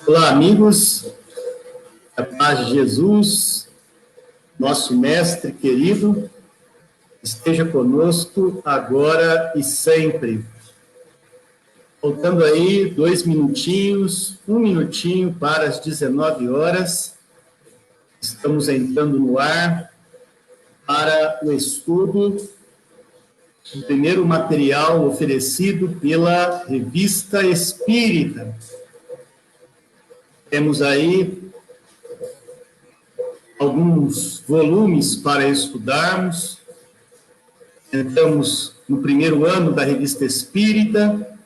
Olá, amigos, a paz de Jesus, nosso mestre querido, esteja conosco agora e sempre. Faltando aí 2 minutinhos, 1 minutinho para as 19 horas, estamos entrando no ar para o estudo do primeiro material oferecido pela Revista Espírita. Temos aí alguns volumes para estudarmos. Entramos no primeiro ano da Revista Espírita,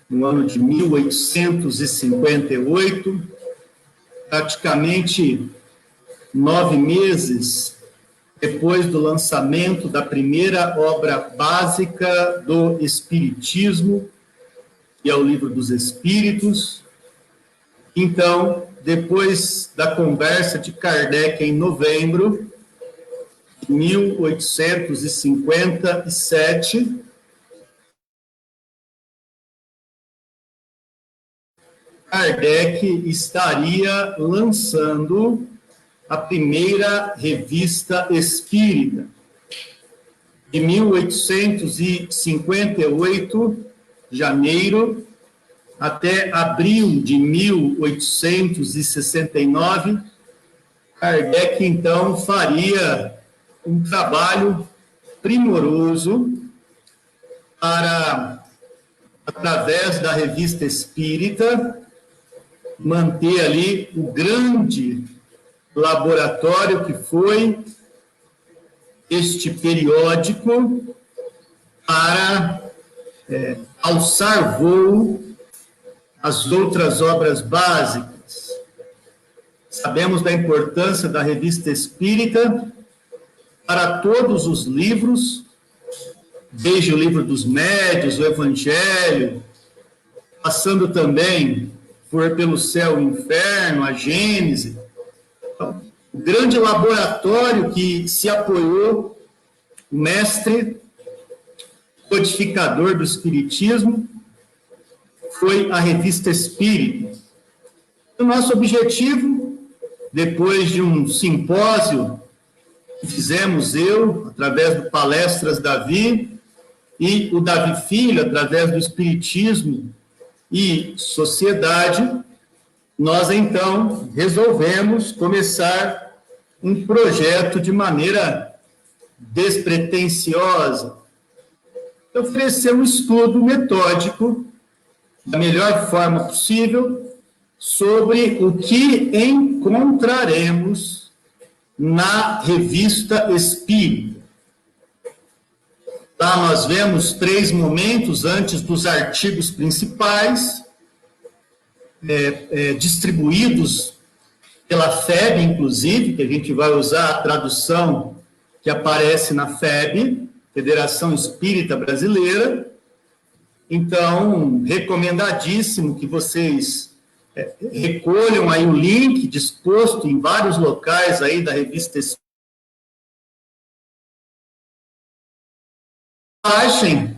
no ano de 1858, praticamente 9 meses depois do lançamento da primeira obra básica do Espiritismo, que é o Livro dos Espíritos. Então, depois da conversa de Kardec em novembro de 1857, Kardec estaria lançando a primeira revista espírita. De 1858, janeiro, até abril de 1869, Kardec, então, faria um trabalho primoroso para, através da Revista Espírita, manter ali o grande laboratório que foi este periódico para alçar voo às outras obras básicas. Sabemos da importância da Revista Espírita para todos os livros, desde o Livro dos Médiuns, o Evangelho, passando também pelo Céu e o Inferno, a Gênese. Então, o grande laboratório que se apoiou o mestre codificador do Espiritismo foi a Revista Espírita. O nosso objetivo, depois de um simpósio que fizemos através do Palestras Davi, e o Davi Filho, através do Espiritismo e Sociedade, nós, então, resolvemos começar um projeto de maneira despretensiosa, oferecer um estudo metódico, da melhor forma possível, sobre o que encontraremos na Revista Espírita. Lá nós vemos 3 momentos antes dos artigos principais, distribuídos pela FEB, inclusive, que a gente vai usar a tradução que aparece na FEB, Federação Espírita Brasileira. Então, recomendadíssimo que vocês recolham aí o link disposto em vários locais aí da Revista Espírita. Baixem,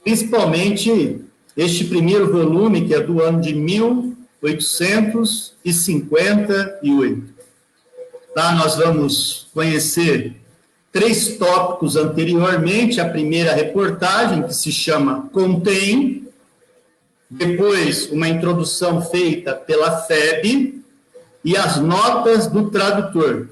principalmente, este primeiro volume, que é do ano de 1858. Lá nós vamos conhecer 3 tópicos anteriormente, a primeira reportagem, que se chama Contém, depois uma introdução feita pela FEB e as notas do tradutor.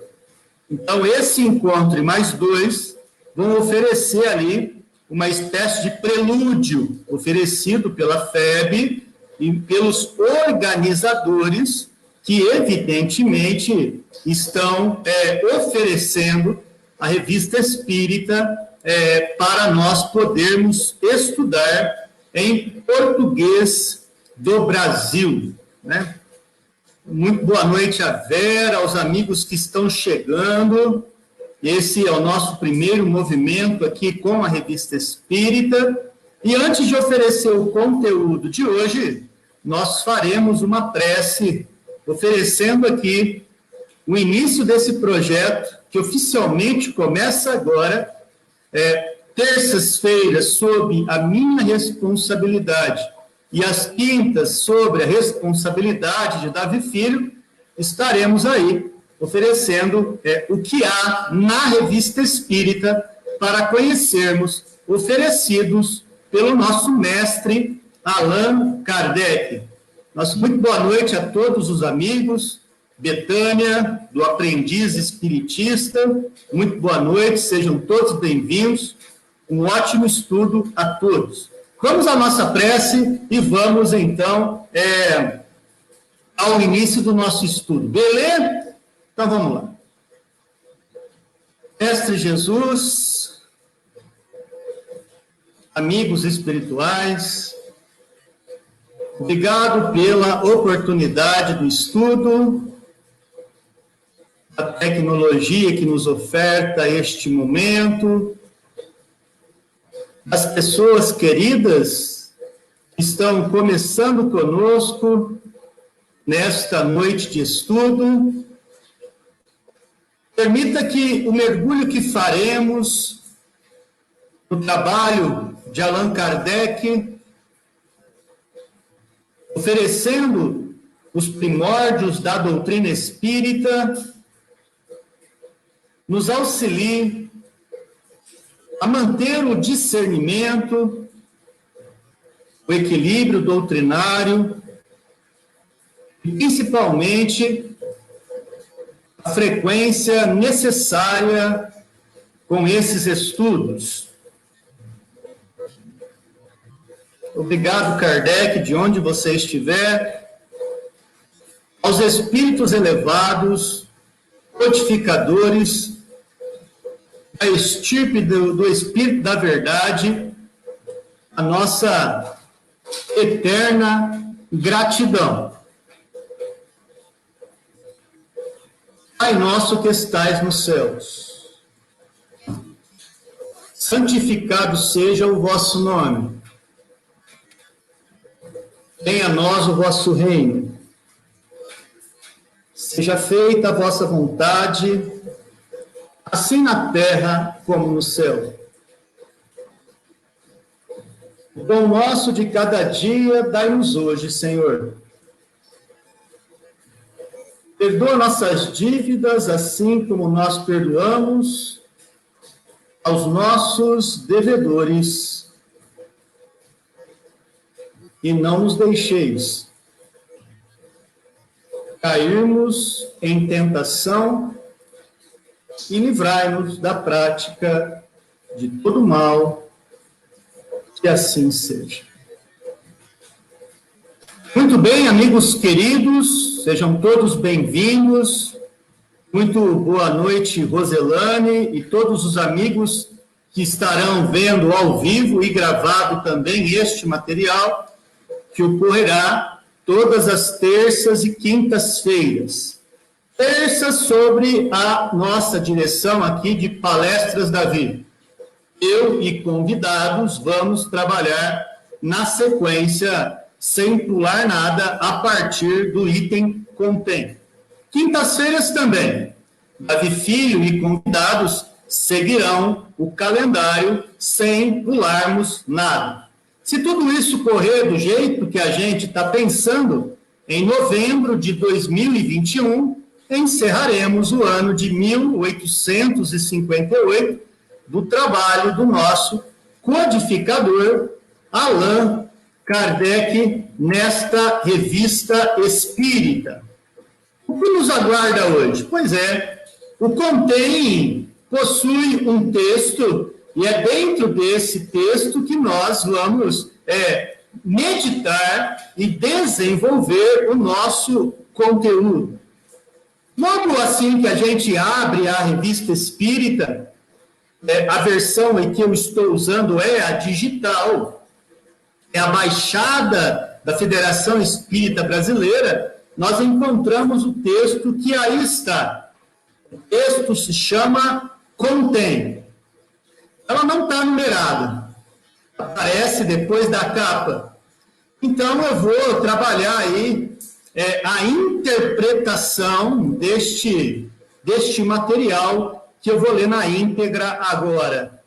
Então, esse encontro e mais 2 vão oferecer ali uma espécie de prelúdio oferecido pela FEB e pelos organizadores que, evidentemente, estão oferecendo a Revista Espírita para nós podermos estudar em português do Brasil, né? Muito boa noite a Vera, aos amigos que estão chegando. Esse é o nosso primeiro movimento aqui com a Revista Espírita. E antes de oferecer o conteúdo de hoje, nós faremos uma prece, oferecendo aqui o início desse projeto, que oficialmente começa agora, terças-feiras, sob a minha responsabilidade, e as quintas sobre a responsabilidade de Davi Filho, estaremos aí oferecendo o que há na Revista Espírita para conhecermos, oferecidos pelo nosso mestre Allan Kardec. Nossa muito boa noite a todos os amigos. Betânia, do Aprendiz Espiritista, muito boa noite, sejam todos bem-vindos. Um ótimo estudo a todos. Vamos à nossa prece e vamos, então, ao início do nosso estudo. Beleza? Então, vamos lá. Mestre Jesus, amigos espirituais, obrigado pela oportunidade do estudo, a tecnologia que nos oferta este momento, as pessoas queridas que estão começando conosco nesta noite de estudo. Permita que o mergulho que faremos no trabalho de Allan Kardec, oferecendo os primórdios da doutrina espírita, nos auxilie a manter o discernimento, o equilíbrio doutrinário e, principalmente, a frequência necessária com esses estudos. Obrigado, Kardec, de onde você estiver, aos espíritos elevados, codificadores, a estirpe do Espírito da Verdade, a nossa eterna gratidão. Pai nosso que estais nos céus, santificado seja o vosso nome. Venha a nós o vosso reino. Seja feita a vossa vontade, assim na terra como no céu. O pão nosso de cada dia dai-nos hoje, Senhor. Perdoa nossas dívidas, assim como nós perdoamos aos nossos devedores. E não nos deixeis cairmos em tentação e livrai-nos da prática de todo mal, que assim seja. Muito bem, amigos queridos, sejam todos bem-vindos. Muito boa noite, Roselane, e todos os amigos que estarão vendo ao vivo e gravado também este material, que ocorrerá todas as terças e quintas-feiras. Terça sobre a nossa direção aqui de Palestras da Vida. Eu e convidados vamos trabalhar na sequência, sem pular nada, a partir do item contém. Quintas-feiras também. Davi Filho e convidados seguirão o calendário sem pularmos nada. Se tudo isso correr do jeito que a gente está pensando, em novembro de 2021, encerraremos o ano de 1858 do trabalho do nosso codificador Allan Kardec nesta Revista Espírita. O que nos aguarda hoje? Pois é, o Contém possui um texto, e é dentro desse texto que nós vamos meditar e desenvolver o nosso conteúdo. Logo assim que a gente abre a Revista Espírita, a versão em que eu estou usando é a digital, é a baixada da Federação Espírita Brasileira, nós encontramos o texto que aí está. O texto se chama Contém. Ela não está numerada, aparece depois da capa. Então, eu vou trabalhar aí a interpretação deste material que eu vou ler na íntegra agora.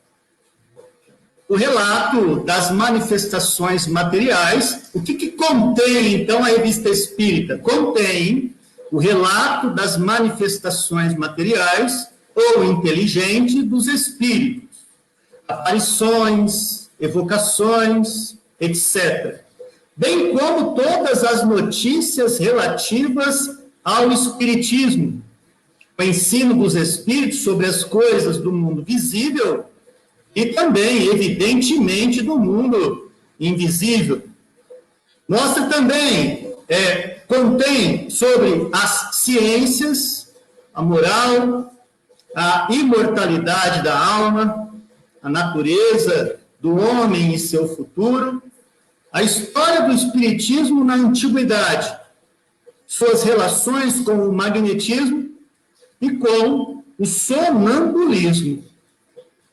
o relato das manifestações materiais. O que contém, então, a Revista Espírita? Contém o relato das manifestações materiais ou inteligente dos espíritos, aparições, evocações, etc. Bem como todas as notícias relativas ao espiritismo, o ensino dos espíritos sobre as coisas do mundo visível e também, evidentemente, do mundo invisível. Mostra também, contém sobre as ciências, a moral, a imortalidade da alma, a natureza do homem e seu futuro, a história do espiritismo na antiguidade, suas relações com o magnetismo e com o sonambulismo.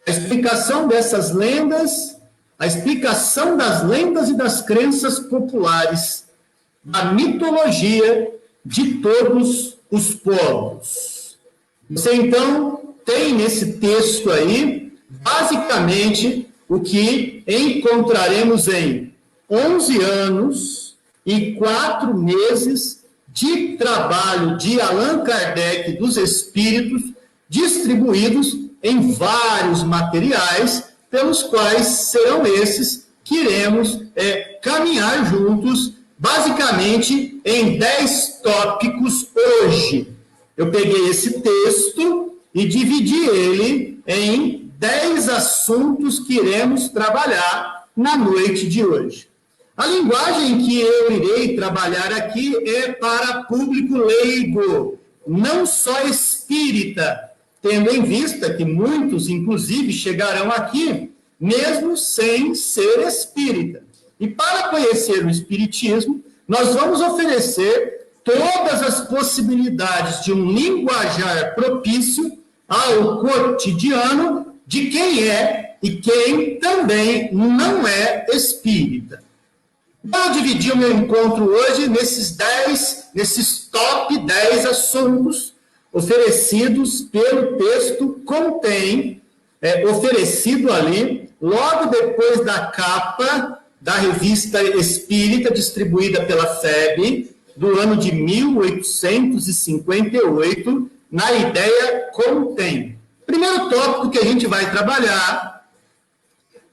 A explicação dessas lendas, a explicação das lendas e das crenças populares, da mitologia de todos os povos. Você, então, tem nesse texto aí, basicamente, o que encontraremos em 11 anos e 4 meses de trabalho de Allan Kardec dos Espíritos, distribuídos em vários materiais, pelos quais serão esses que iremos caminhar juntos, basicamente em 10 tópicos hoje. Eu peguei esse texto e dividi ele em 10 assuntos que iremos trabalhar na noite de hoje. A linguagem que eu irei trabalhar aqui é para público leigo, não só espírita, tendo em vista que muitos, inclusive, chegarão aqui mesmo sem ser espírita. E para conhecer o espiritismo, nós vamos oferecer todas as possibilidades de um linguajar propício ao cotidiano de quem é e quem também não é espírita. Vou dividir o meu encontro hoje nesses top 10 assuntos oferecidos pelo texto contém, oferecido ali, logo depois da capa da Revista Espírita, distribuída pela FEB, do ano de 1858, na ideia contém. Primeiro tópico que a gente vai trabalhar,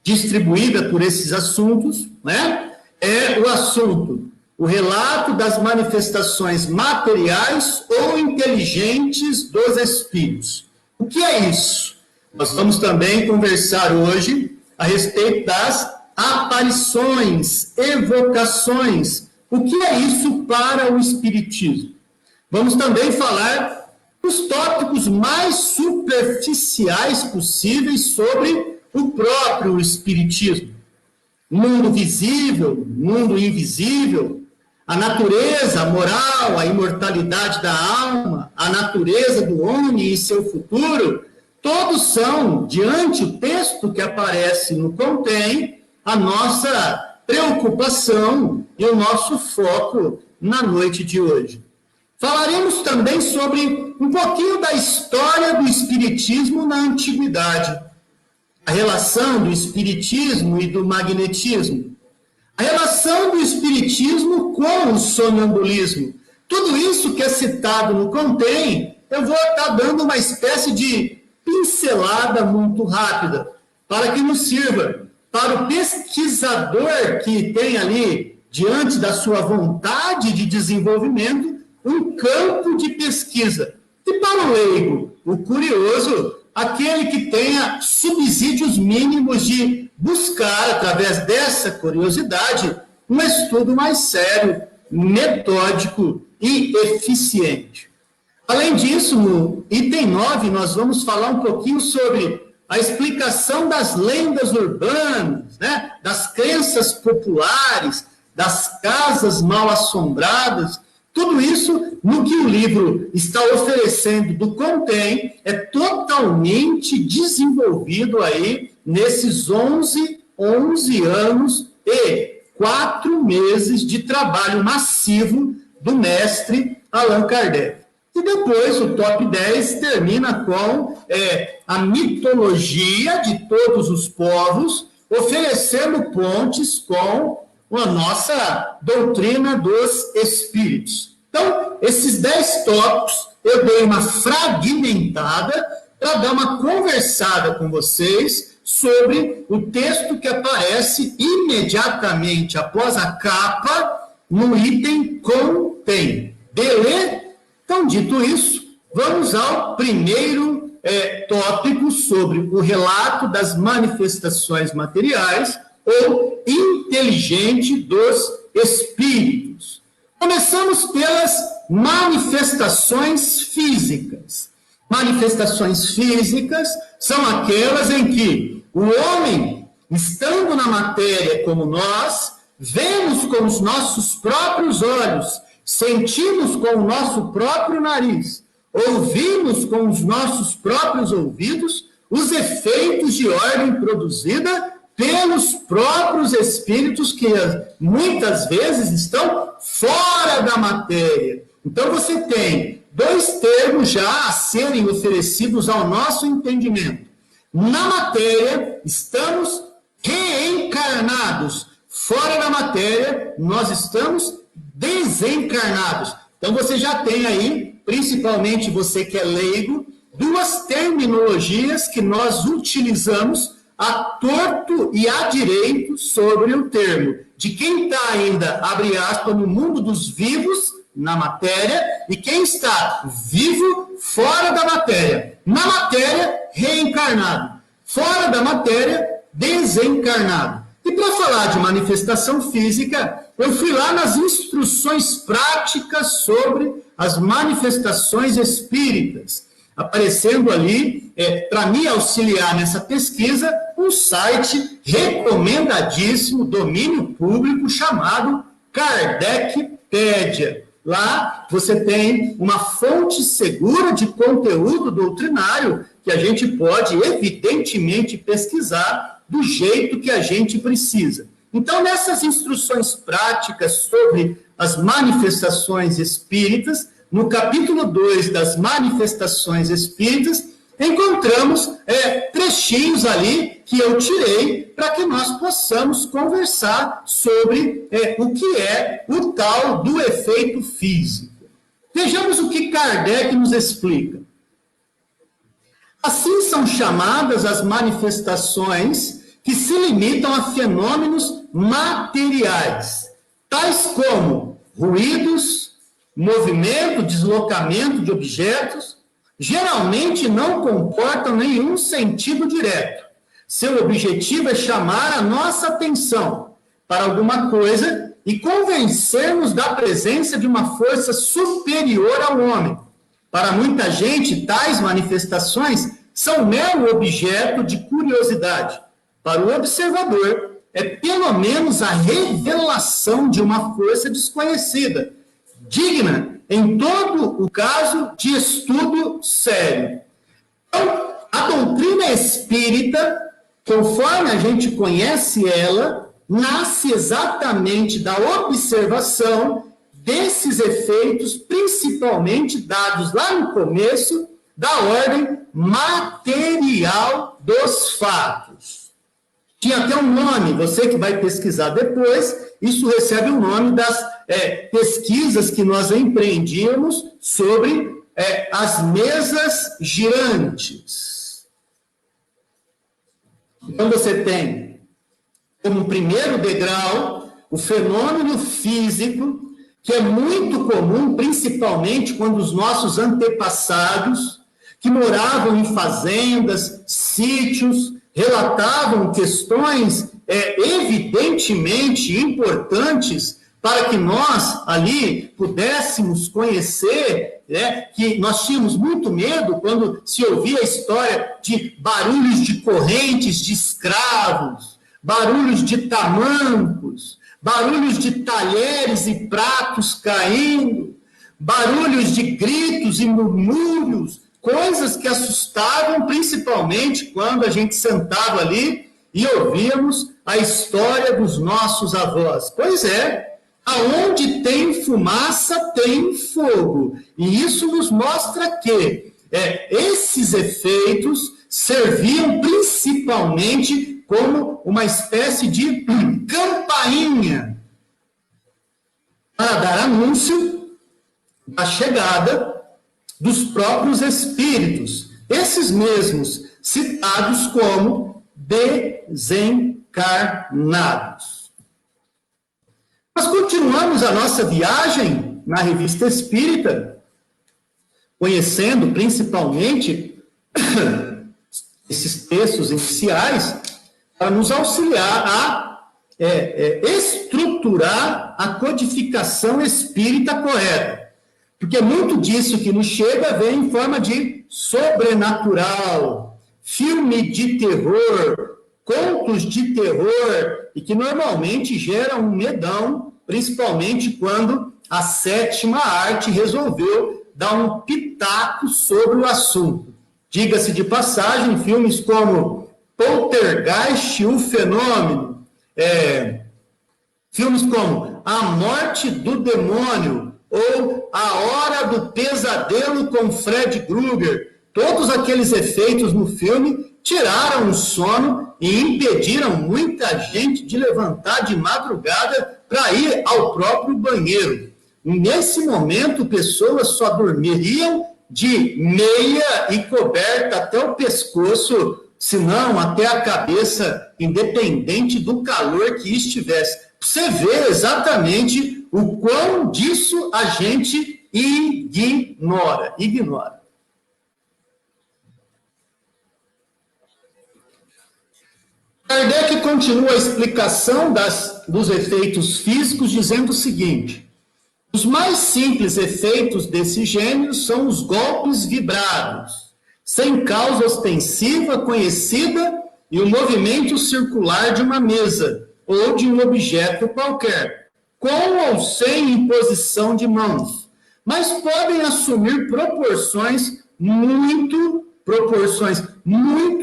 distribuída por esses assuntos, né? É o assunto, o relato das manifestações materiais ou inteligentes dos espíritos. O que é isso? Nós vamos também conversar hoje a respeito das aparições, evocações. O que é isso para o espiritismo? Vamos também falar dos tópicos mais superficiais possíveis sobre o próprio espiritismo. Mundo visível, mundo invisível, a natureza, a moral, a imortalidade da alma, a natureza do homem e seu futuro, todos são, diante do texto que aparece no contém, a nossa preocupação e o nosso foco na noite de hoje. Falaremos também sobre um pouquinho da história do espiritismo na antiguidade, a relação do espiritismo e do magnetismo, a relação do espiritismo com o sonambulismo. Tudo isso que é citado no contém, eu vou estar dando uma espécie de pincelada muito rápida, para que nos sirva para o pesquisador que tem ali, diante da sua vontade de desenvolvimento, um campo de pesquisa. E para o leigo, o curioso, aquele que tenha subsídios mínimos de buscar, através dessa curiosidade, um estudo mais sério, metódico e eficiente. Além disso, no item 9, nós vamos falar um pouquinho sobre a explicação das lendas urbanas, né? Das crenças populares, das casas mal assombradas. Tudo isso, no que o livro está oferecendo do contém, é totalmente desenvolvido aí nesses 11 anos e 4 meses de trabalho massivo do mestre Allan Kardec. E depois o top 10 termina com a mitologia de todos os povos, oferecendo pontes com a nossa doutrina dos espíritos. Então, esses 10 tópicos, eu dei uma fragmentada para dar uma conversada com vocês sobre o texto que aparece imediatamente após a capa no item contém. Beleza? Então, dito isso, vamos ao primeiro tópico sobre o relato das manifestações materiais ou inteligente dos espíritos. Começamos pelas manifestações físicas. Manifestações físicas são aquelas em que o homem, estando na matéria como nós, vemos com os nossos próprios olhos, sentimos com o nosso próprio nariz, ouvimos com os nossos próprios ouvidos os efeitos de ordem produzida pelos próprios espíritos que muitas vezes estão fora da matéria. Então você tem 2 termos já a serem oferecidos ao nosso entendimento. Na matéria, estamos reencarnados. Fora da matéria, nós estamos desencarnados. Então você já tem aí, principalmente você que é leigo, 2 terminologias que nós utilizamos a torto e a direito sobre o termo de quem está ainda, abre aspas, no mundo dos vivos, na matéria, e quem está vivo fora da matéria. Na matéria, reencarnado. Fora da matéria, desencarnado. E para falar de manifestação física, eu fui lá nas instruções práticas sobre as manifestações espíritas, aparecendo ali, para me auxiliar nessa pesquisa, um site recomendadíssimo, domínio público, chamado Kardecpédia. Lá você tem uma fonte segura de conteúdo doutrinário que a gente pode, evidentemente, pesquisar do jeito que a gente precisa. Então, nessas instruções práticas sobre as manifestações espíritas, no capítulo 2 das manifestações espíritas, encontramos trechinhos ali que eu tirei para que nós possamos conversar sobre o que é o tal do efeito físico. Vejamos o que Kardec nos explica. Assim são chamadas as manifestações que se limitam a fenômenos materiais, tais como ruídos, movimento, deslocamento de objetos, geralmente não comportam nenhum sentido direto. Seu objetivo é chamar a nossa atenção para alguma coisa e convencer-nos da presença de uma força superior ao homem. Para muita gente, tais manifestações são mero objeto de curiosidade. Para o observador, é pelo menos a revelação de uma força desconhecida, digna, em todo o caso, de estudo sério. Então, a doutrina espírita, conforme a gente conhece ela, nasce exatamente da observação desses efeitos, principalmente dados lá no começo, da ordem material dos fatos. Tinha até um nome, você que vai pesquisar depois, isso recebe o nome das pesquisas que nós empreendíamos sobre as mesas girantes. Então você tem, como primeiro degrau, o fenômeno físico, que é muito comum, principalmente quando os nossos antepassados, que moravam em fazendas, sítios, relatavam questões evidentemente importantes para que nós ali pudéssemos conhecer, que nós tínhamos muito medo quando se ouvia a história de barulhos de correntes de escravos, barulhos de tamancos, barulhos de talheres e pratos caindo, barulhos de gritos e murmúrios, coisas que assustavam, principalmente quando a gente sentava ali e ouvíamos a história dos nossos avós. Pois é, aonde tem fumaça, tem fogo. E isso nos mostra que esses efeitos serviam principalmente como uma espécie de campainha para dar anúncio da chegada dos próprios espíritos, esses mesmos citados como desencarnados. Nós continuamos a nossa viagem na Revista Espírita, conhecendo principalmente esses textos iniciais, para nos auxiliar a estruturar a codificação espírita correta. Porque muito disso que nos chega vem em forma de sobrenatural, filme de terror, contos de terror, e que normalmente geram um medão, principalmente quando a sétima arte resolveu dar um pitaco sobre o assunto. Diga-se de passagem, filmes como Poltergeist, o Fenômeno, filmes como A Morte do Demônio, ou A Hora do Pesadelo com Fred Krueger, todos aqueles efeitos no filme tiraram o sono e impediram muita gente de levantar de madrugada para ir ao próprio banheiro. Nesse momento, pessoas só dormiriam de meia e coberta até o pescoço, se não até a cabeça, independente do calor que estivesse. Você vê exatamente o quão disso a gente ignora. Kardec continua a explicação dos efeitos físicos dizendo o seguinte: os mais simples efeitos desse gênero são os golpes vibrados, sem causa ostensiva conhecida, e o movimento circular de uma mesa ou de um objeto qualquer, com ou sem imposição de mãos, mas podem assumir proporções muito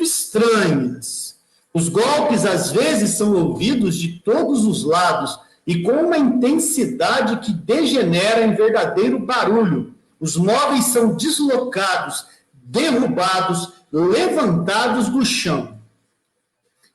estranhas. Os golpes, às vezes, são ouvidos de todos os lados e com uma intensidade que degenera em verdadeiro barulho. Os móveis são deslocados, derrubados, levantados do chão.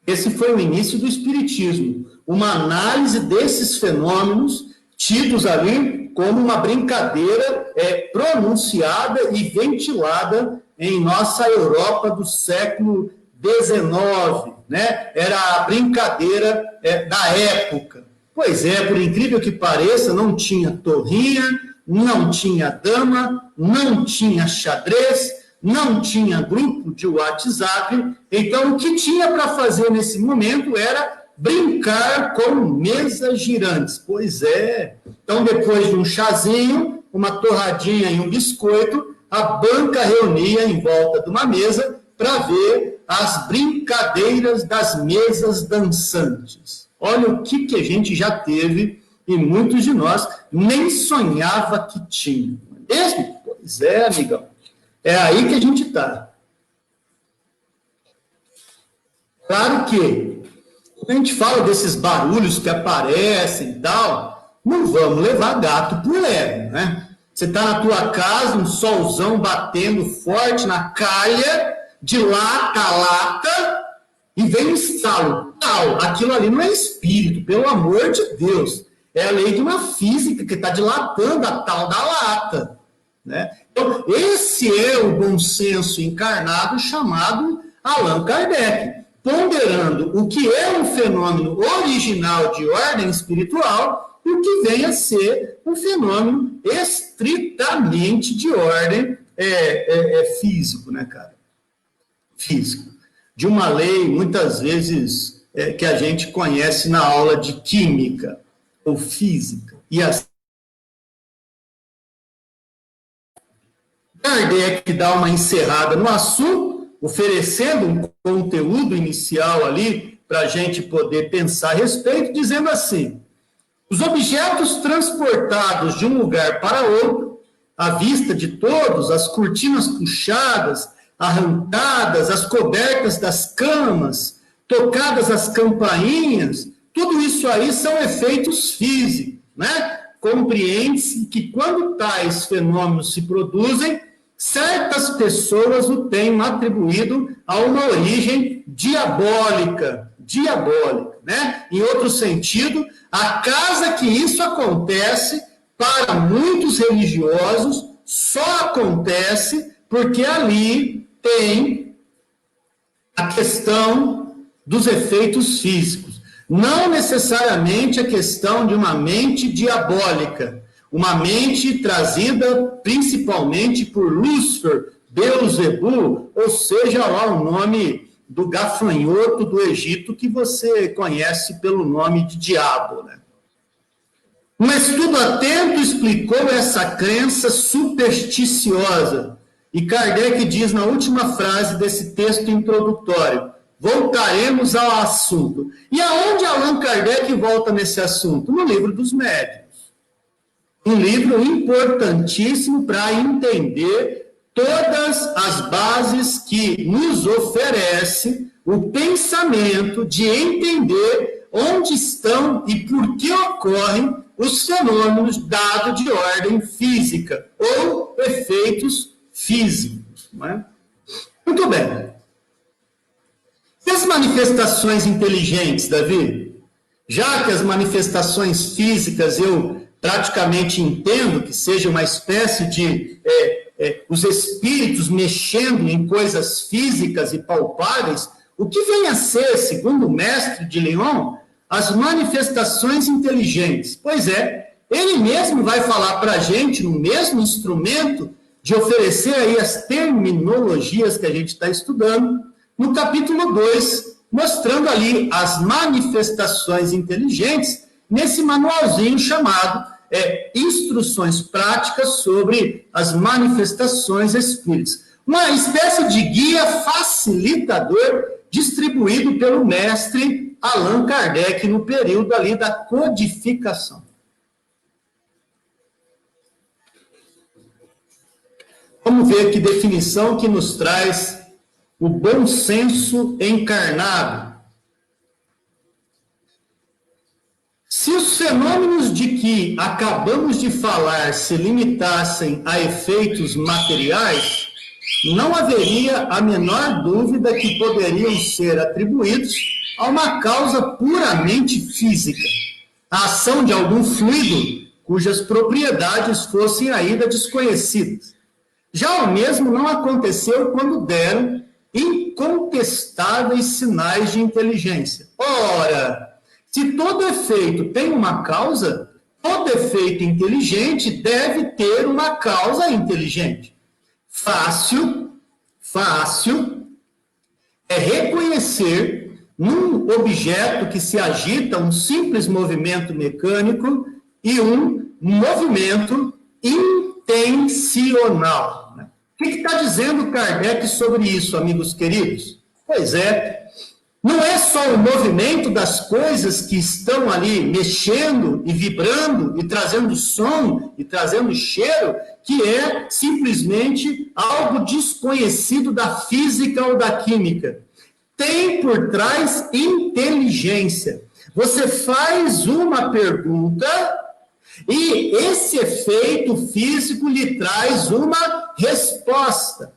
Esse foi o início do Espiritismo, uma análise desses fenômenos tidos ali como uma brincadeira pronunciada e ventilada em nossa Europa do século XIX, né? Era a brincadeira da época. Pois é, por incrível que pareça, não tinha torrinha, não tinha dama, não tinha xadrez, não tinha grupo de WhatsApp. Então, o que tinha para fazer nesse momento era brincar com mesas girantes. Pois é. Então, depois de um chazinho, uma torradinha e um biscoito, a banca reunia em volta de uma mesa para ver as brincadeiras das mesas dançantes. Olha o que a gente já teve e muitos de nós nem sonhava que tinha. Mesmo? Pois é, amigão. É aí que a gente está. Claro que, quando a gente fala desses barulhos que aparecem e tal, não vamos levar gato por lebre, né? Você está na tua casa, um solzão batendo forte na calha, de lata a lata, e vem um estalo. Tal, aquilo ali não é espírito, pelo amor de Deus. É a lei de uma física que está dilatando a tal da lata, né? Então, esse é o bom senso encarnado chamado Allan Kardec, ponderando o que é um fenômeno original de ordem espiritual e o que vem a ser um fenômeno estritamente de ordem físico, né, cara? Físico. De uma lei, muitas vezes, que a gente conhece na aula de química ou física. E assim, Kardec dá uma encerrada no assunto, oferecendo um conteúdo inicial ali para a gente poder pensar a respeito, dizendo assim: os objetos transportados de um lugar para outro, à vista de todos, as cortinas puxadas, arrancadas, as cobertas das camas, tocadas as campainhas, tudo isso aí são efeitos físicos, né? Compreende-se que quando tais fenômenos se produzem, certas pessoas o têm atribuído a uma origem diabólica, diabólica, né? Em outro sentido, a casa que isso acontece, para muitos religiosos, só acontece porque ali tem a questão dos efeitos físicos. Não necessariamente a questão de uma mente diabólica, uma mente trazida principalmente por Lúcifer, Beelzebu, ou seja lá o nome do gafanhoto do Egito que você conhece pelo nome de diabo, né? Um estudo atento explicou essa crença supersticiosa. E Kardec diz na última frase desse texto introdutório: voltaremos ao assunto. E aonde Allan Kardec volta nesse assunto? No Livro dos Médiuns. Um livro importantíssimo para entender todas as bases que nos oferece o pensamento de entender onde estão e por que ocorrem os fenômenos dados de ordem física ou efeitos físicos. Não é? Muito bem. E as manifestações inteligentes, Davi? Já que as manifestações físicas eu praticamente entendo que seja uma espécie de os espíritos mexendo em coisas físicas e palpáveis, o que vem a ser, segundo o mestre de Lyon, as manifestações inteligentes? Pois é, ele mesmo vai falar para a gente, no mesmo instrumento, de oferecer aí as terminologias que a gente está estudando, no capítulo 2, mostrando ali as manifestações inteligentes, nesse manualzinho chamado Instruções Práticas sobre as Manifestações Espíritas. Uma espécie de guia facilitador distribuído pelo mestre Allan Kardec no período ali da codificação. Vamos ver que definição que nos traz o bom senso encarnado. Se os fenômenos de que acabamos de falar se limitassem a efeitos materiais, não haveria a menor dúvida que poderiam ser atribuídos a uma causa puramente física, a ação de algum fluido cujas propriedades fossem ainda desconhecidas. Já o mesmo não aconteceu quando deram incontestáveis sinais de inteligência. Ora, se todo efeito tem uma causa, todo efeito inteligente deve ter uma causa inteligente. Fácil é reconhecer num objeto que se agita um simples movimento mecânico e um movimento intencional. O que está dizendo Kardec sobre isso, amigos queridos? Pois é, não é só o movimento das coisas que estão ali mexendo e vibrando e trazendo som e trazendo cheiro, que é simplesmente algo desconhecido da física ou da química. Tem por trás inteligência. Você faz uma pergunta e esse efeito físico lhe traz uma resposta.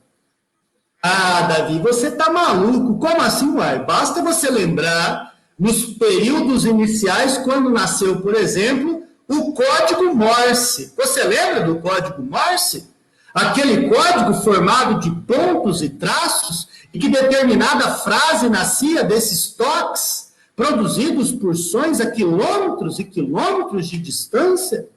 Ah, Davi, você está maluco. Como assim, uai? Basta você lembrar, nos períodos iniciais, quando nasceu, por exemplo, o código Morse. Você lembra do código Morse? Aquele código formado de pontos e traços, e que determinada frase nascia desses toques, produzidos por sons a quilômetros e quilômetros de distância?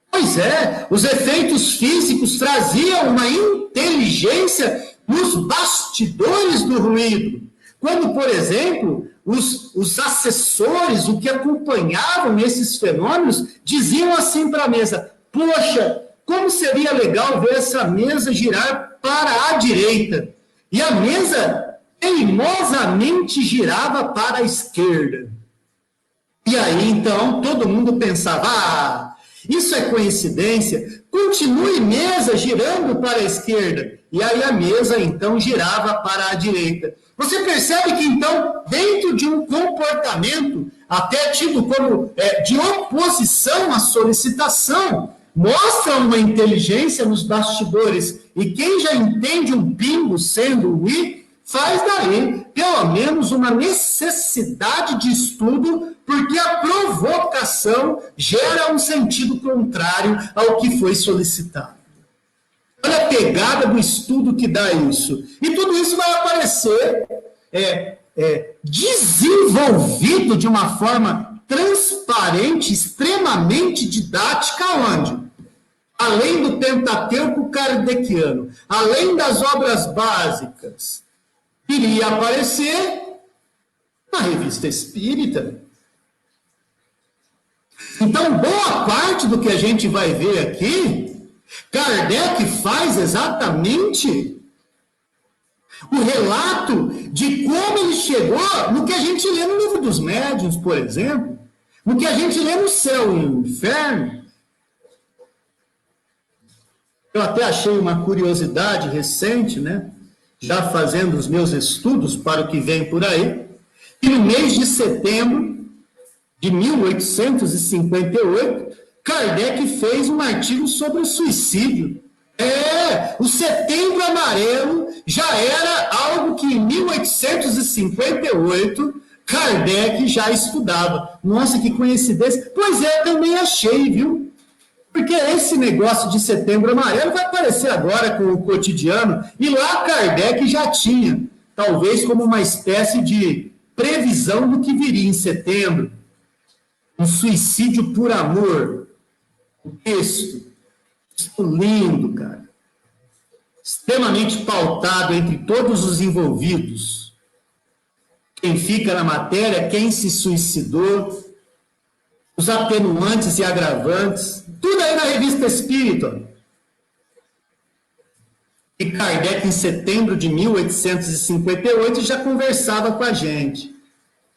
Pois é, os efeitos físicos traziam uma inteligência nos bastidores do ruído. Quando, por exemplo, os assessores, o que acompanhavam esses fenômenos, diziam assim para a mesa: poxa, como seria legal ver essa mesa girar para a direita. E a mesa teimosamente girava para a esquerda. E aí, então, todo mundo pensava: ah, isso é coincidência? Continue mesa girando para a esquerda. E aí a mesa, então, girava para a direita. Você percebe que, então, dentro de um comportamento, até tido como de oposição à solicitação, mostra uma inteligência nos bastidores. E quem já entende um pingo sendo o I, faz daí, pelo menos, uma necessidade de estudo, porque a provocação gera um sentido contrário ao que foi solicitado. Olha a pegada do estudo que dá isso. E tudo isso vai aparecer desenvolvido de uma forma transparente, extremamente didática, onde? Além do Pentateuco kardeciano, além das obras básicas, iria aparecer na Revista Espírita. Então, boa parte do que a gente vai ver aqui, Kardec faz exatamente o relato de como ele chegou no que a gente lê no Livro dos Médiuns, por exemplo, no que a gente lê no Céu e no Inferno. Eu até achei uma curiosidade recente, né? Já fazendo os meus estudos para o que vem por aí, que no mês de setembro de 1858, Kardec fez um artigo sobre o suicídio. O Setembro Amarelo já era algo que em 1858 Kardec já estudava. Nossa, que coincidência. Pois é, eu também achei, viu? Porque esse negócio de Setembro Amarelo vai aparecer agora com o cotidiano, e lá Kardec já tinha, talvez como uma espécie de previsão do que viria em setembro. Um suicídio por amor. O texto lindo, cara. Extremamente pautado entre todos os envolvidos. Quem fica na matéria, quem se suicidou, os atenuantes e agravantes, tudo aí na Revista Espírita. E Kardec, em setembro de 1858, já conversava com a gente.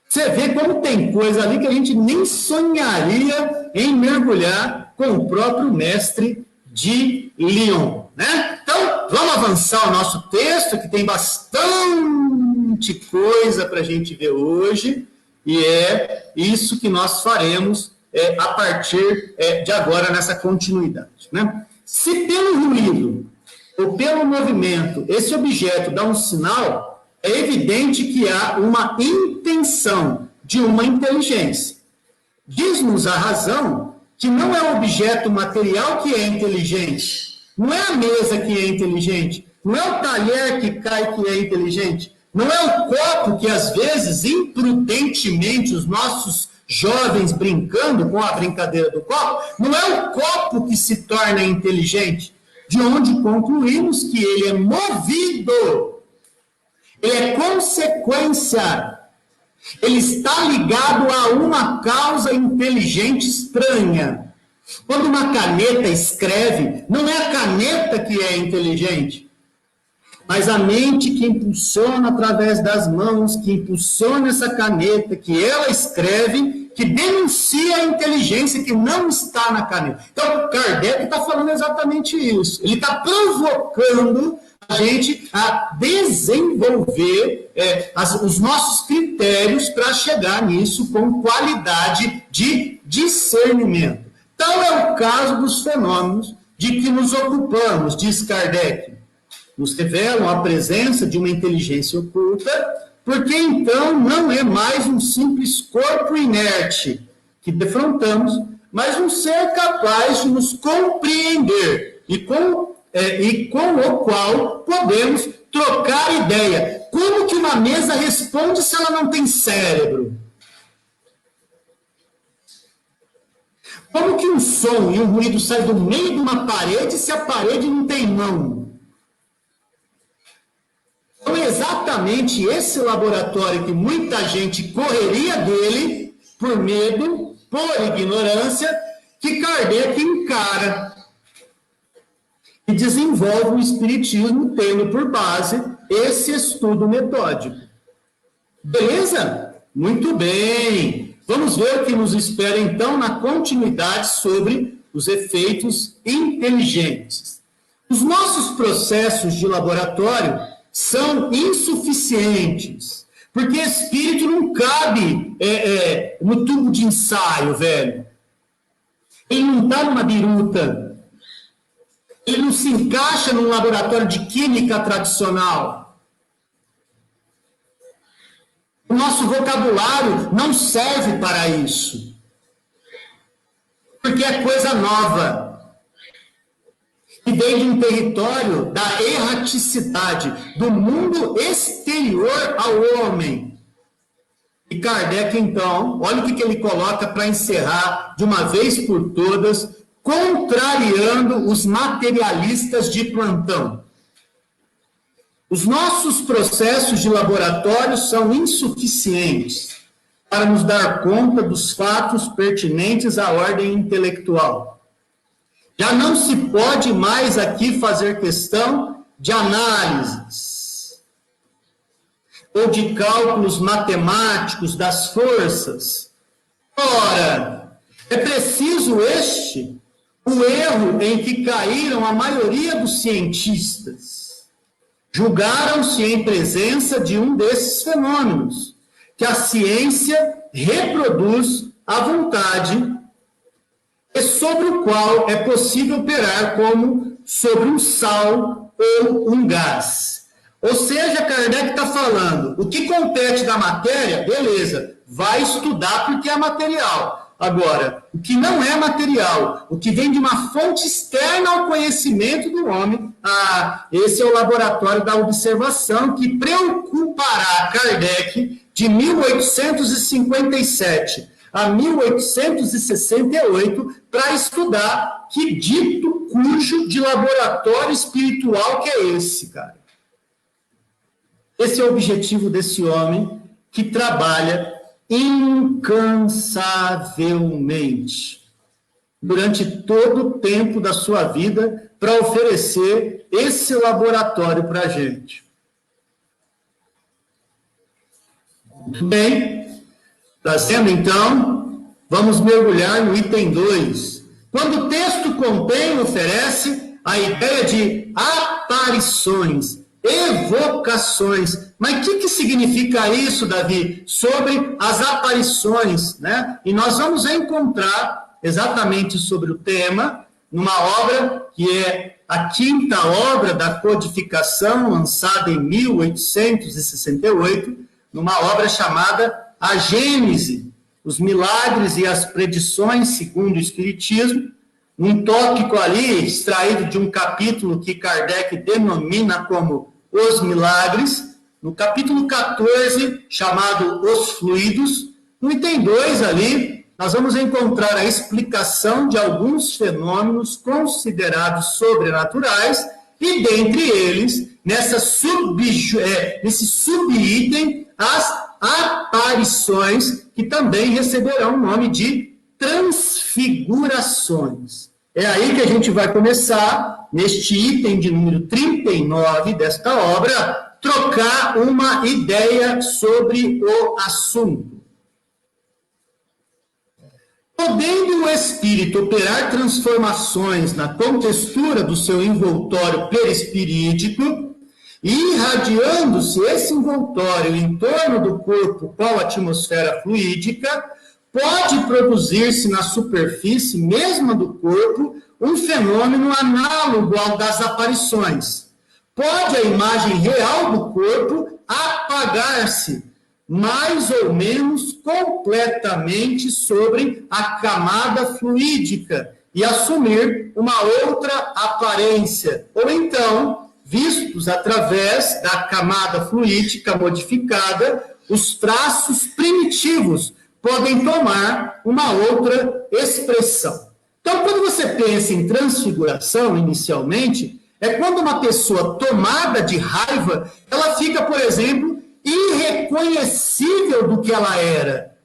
Você vê como tem coisa ali que a gente nem sonharia em mergulhar com o próprio mestre de Lyon, né? Então, vamos avançar o nosso texto, que tem bastante coisa para a gente ver hoje, e é isso que nós faremos a partir de agora, nessa continuidade, né? Se pelo ruído ou pelo movimento esse objeto dá um sinal, é evidente que há uma intenção de uma inteligência. Diz-nos a razão que não é o objeto material que é inteligente, não é a mesa que é inteligente, não é o talher que cai que é inteligente, não é o copo que, às vezes, imprudentemente, os nossos jovens brincando com a brincadeira do copo, não é o copo que se torna inteligente, de onde concluímos que ele é movido, ele é consequência, ele está ligado a uma causa inteligente estranha. Quando uma caneta escreve, não é a caneta que é inteligente, mas a mente que impulsiona através das mãos, que impulsiona essa caneta, que ela escreve, que denuncia a inteligência que não está na caneta. Então, Kardec está falando exatamente isso. Ele está provocando a gente a desenvolver os nossos critérios para chegar nisso com qualidade de discernimento. Tal é o caso dos fenômenos de que nos ocupamos, diz Kardec. Nos revelam a presença de uma inteligência oculta, porque então não é mais um simples corpo inerte que defrontamos, mas um ser capaz de nos compreender e com o qual podemos trocar ideia. Como que uma mesa responde se ela não tem cérebro? Como que um som e um ruído saem do meio de uma parede se a parede não tem mão? Então, é exatamente esse laboratório que muita gente correria dele, por medo, por ignorância, que Kardec encara e desenvolve o Espiritismo tendo por base esse estudo metódico. Beleza? Muito bem. Vamos ver o que nos espera, então, na continuidade sobre os efeitos inteligentes. Os nossos processos de laboratório são insuficientes, porque espírito não cabe no tubo de ensaio, velho. Ele não está numa biruta. Ele não se encaixa num laboratório de química tradicional. O nosso vocabulário não serve para isso. Porque é coisa nova. E vem de um território da erraticidade, do mundo exterior ao homem. E Kardec, então, olha o que ele coloca para encerrar de uma vez por todas, contrariando os materialistas de plantão. Os nossos processos de laboratório são insuficientes para nos dar conta dos fatos pertinentes à ordem intelectual. Já não se pode mais aqui fazer questão de análises ou de cálculos matemáticos das forças. Ora, é preciso o erro em que caíram a maioria dos cientistas. Julgaram-se em presença de um desses fenômenos, que a ciência reproduz à vontade e sobre o qual é possível operar como sobre um sal ou um gás. Ou seja, Kardec está falando, o que compete da matéria, beleza, vai estudar porque é material. Agora, o que não é material, o que vem de uma fonte externa ao conhecimento do homem, esse é o laboratório da observação que preocupará Kardec de 1857 a 1868 para estudar que dito cujo de laboratório espiritual que é esse, cara. Esse é o objetivo desse homem que trabalha incansavelmente durante todo o tempo da sua vida para oferecer esse laboratório para a gente. Muito bem, trazendo então, vamos mergulhar no item 2. Quando o texto contém, oferece a ideia de aparições, evocações. Mas o que significa isso, Davi? Sobre as aparições, né? E nós vamos encontrar exatamente sobre o tema, numa obra que é a quinta obra da codificação, lançada em 1868, numa obra chamada A Gênese, os milagres e as predições segundo o Espiritismo, um tópico ali extraído de um capítulo que Kardec denomina como Os Milagres, no capítulo 14, chamado Os Fluidos. No item 2 ali, nós vamos encontrar a explicação de alguns fenômenos considerados sobrenaturais e, dentre eles, nesse subitem, as aparições, que também receberão o nome de transfigurações. É aí que a gente vai começar, neste item de número 39 desta obra, trocar uma ideia sobre o assunto. Podendo o espírito operar transformações na contextura do seu envoltório perispirítico, e irradiando-se esse envoltório em torno do corpo qual atmosfera fluídica, pode produzir-se na superfície mesma do corpo um fenômeno análogo ao das aparições. Pode a imagem real do corpo apagar-se, mais ou menos completamente, sobre a camada fluídica e assumir uma outra aparência. Ou então, vistos através da camada fluídica modificada, os traços primitivos podem tomar uma outra expressão. Então, quando você pensa em transfiguração, inicialmente, é quando uma pessoa tomada de raiva, ela fica, por exemplo, irreconhecível do que ela era.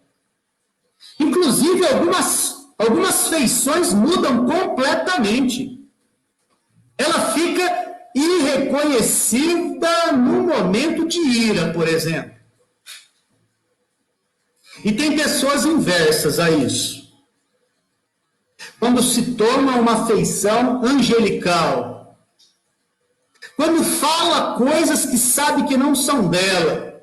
Inclusive, algumas feições mudam completamente. Ela fica irreconhecida no momento de ira, por exemplo. E tem pessoas inversas a isso. Quando se toma uma feição angelical. Quando fala coisas que sabe que não são dela.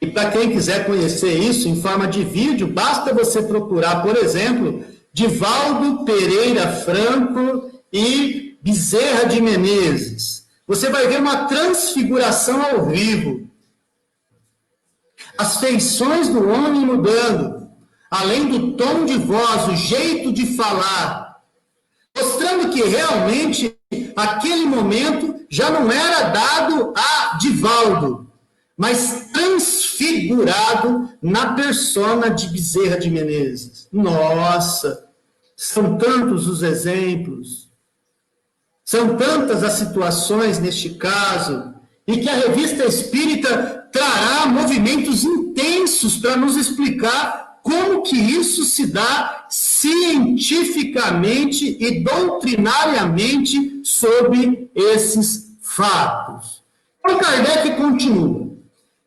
E para quem quiser conhecer isso em forma de vídeo, basta você procurar, por exemplo, Divaldo Pereira Franco e Bezerra de Menezes. Você vai ver uma transfiguração ao vivo. as feições do homem mudando, além do tom de voz, o jeito de falar, mostrando que realmente aquele momento já não era dado a Divaldo, mas transfigurado na persona de Bezerra de Menezes. Nossa, são tantos os exemplos, são tantas as situações neste caso, e que a Revista Espírita trará movimentos intensos para nos explicar como que isso se dá cientificamente e doutrinariamente sobre esses fatos. Então, Kardec continua.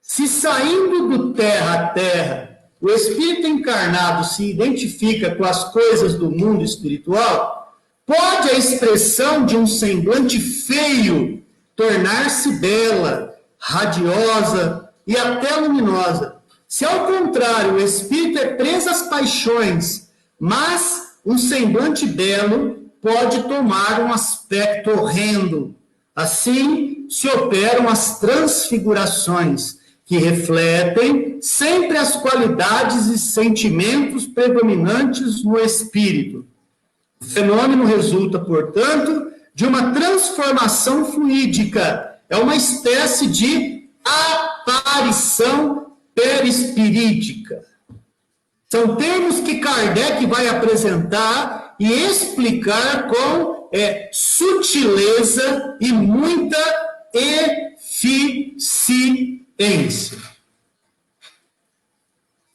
Se saindo do terra a terra, o espírito encarnado se identifica com as coisas do mundo espiritual, pode a expressão de um semblante feio tornar-se bela, radiosa e até luminosa. Se, ao contrário, o espírito é preso às paixões, mas um semblante belo pode tomar um aspecto horrendo. Assim se operam as transfigurações, que refletem sempre as qualidades e sentimentos predominantes no espírito. O fenômeno resulta, portanto, de uma transformação fluídica. É uma espécie de aparição perispirítica. São termos que Kardec vai apresentar e explicar com sutileza e muita eficiência.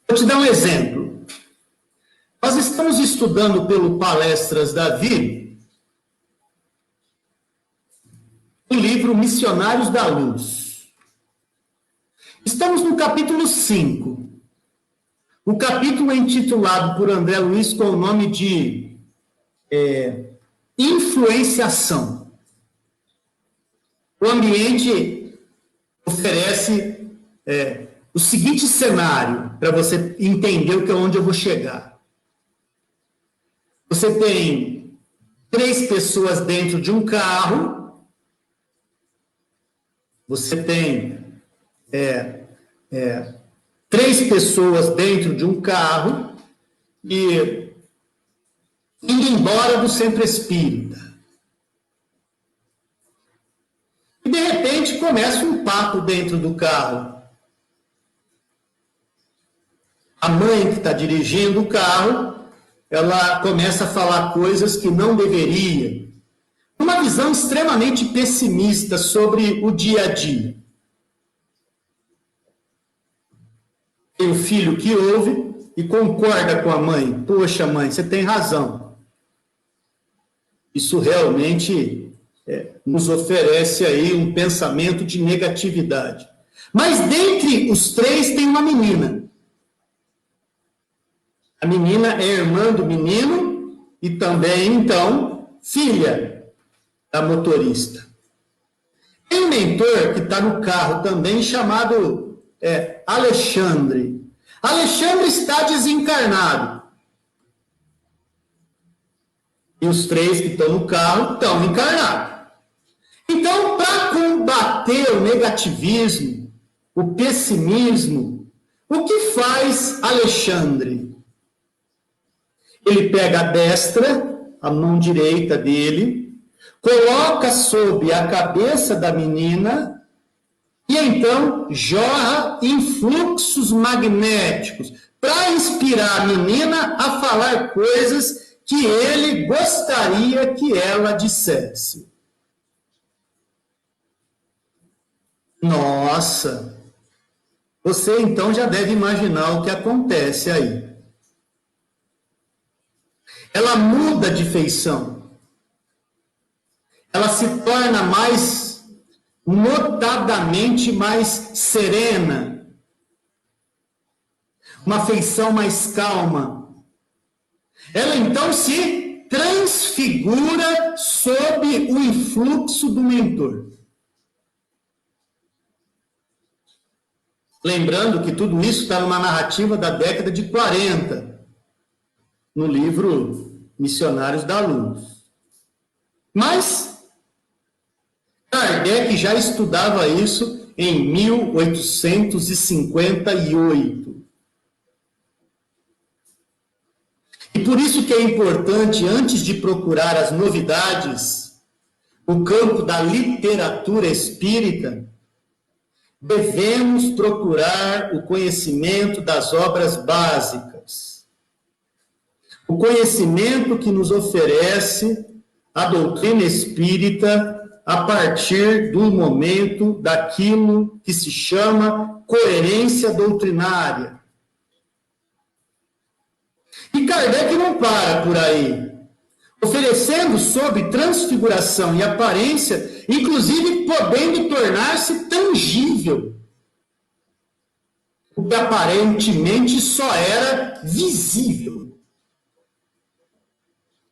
Vou te dar um exemplo. Nós estamos estudando pelo Palestras da Vida o livro Missionários da Luz. Estamos no capítulo 5. O capítulo é intitulado por André Luiz com o nome de Influenciação. O ambiente oferece o seguinte cenário, para você entender onde eu vou chegar. Você tem 3 pessoas dentro de um carro, você tem 3 pessoas dentro de um carro e indo embora do centro espírita. E, de repente, começa um papo dentro do carro. A mãe que está dirigindo o carro, ela começa a falar coisas que não deveria. Uma visão extremamente pessimista sobre o dia a dia. Tem o filho que ouve e concorda com a mãe. Poxa, mãe, você tem razão. Isso realmente nos oferece aí um pensamento de negatividade. Mas dentre os 3 tem uma menina. A menina é irmã do menino e também, então, filha da motorista. Tem um mentor que está no carro também, chamado Alexandre. Alexandre está desencarnado. E os 3 que estão no carro estão encarnados. Então, para combater o negativismo, o pessimismo, o que faz Alexandre? Ele pega a destra, a mão direita dele, coloca sob a cabeça da menina e então jorra influxos magnéticos para inspirar a menina a falar coisas que ele gostaria que ela dissesse. Nossa! Você então já deve imaginar o que acontece aí. Ela muda de feição. Ela se torna mais, notadamente mais serena. Uma feição mais calma. Ela então se transfigura sob o influxo do mentor. Lembrando que tudo isso está numa narrativa da década de 40, no livro Missionários da Luz. Mas Kardec já estudava isso em 1858. E por isso que é importante, antes de procurar as novidades, o campo da literatura espírita, devemos procurar o conhecimento das obras básicas. O conhecimento que nos oferece a doutrina espírita a partir do momento daquilo que se chama coerência doutrinária. E Kardec não para por aí, oferecendo sob transfiguração e aparência, inclusive podendo tornar-se tangível, o que aparentemente só era visível.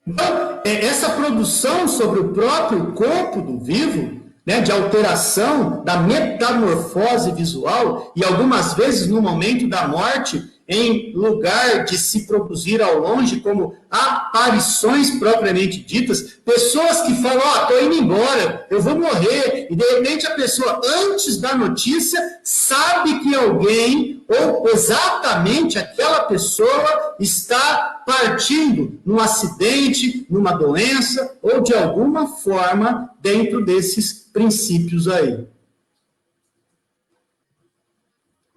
Então, essa produção sobre o próprio corpo do vivo, né, de alteração da metamorfose visual, e algumas vezes no momento da morte, em lugar de se produzir ao longe como aparições propriamente ditas, pessoas que falam, estou indo embora, eu vou morrer, e de repente a pessoa, antes da notícia, sabe que alguém, ou exatamente aquela pessoa, está partindo num acidente, numa doença, ou de alguma forma dentro desses princípios aí.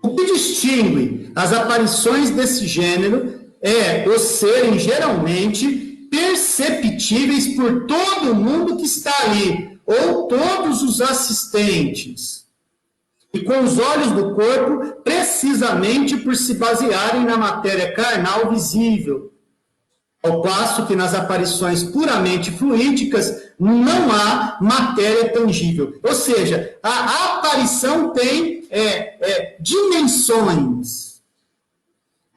O que distingue as aparições desse gênero é os serem geralmente perceptíveis por todo mundo que está ali, ou todos os assistentes, e com os olhos do corpo, precisamente por se basearem na matéria carnal visível, ao passo que nas aparições puramente fluídicas não há matéria tangível. Ou seja, a aparição tem dimensões.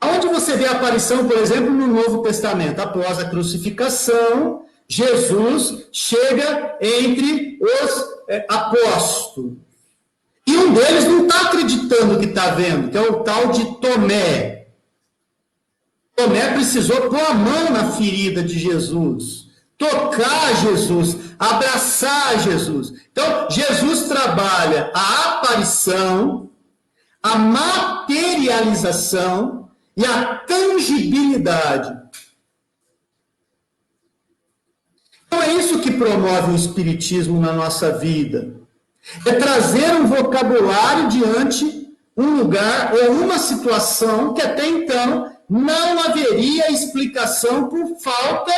Onde você vê a aparição, por exemplo, no Novo Testamento? Após a crucificação, Jesus chega entre os apóstolos. E um deles não está acreditando que está vendo, que é o tal de Tomé. Tomé precisou pôr a mão na ferida de Jesus, tocar Jesus, abraçar Jesus. Então, Jesus trabalha a aparição, a materialização e a tangibilidade. Então, é isso que promove o Espiritismo na nossa vida. É trazer um vocabulário diante um lugar ou uma situação que até então não haveria explicação por falta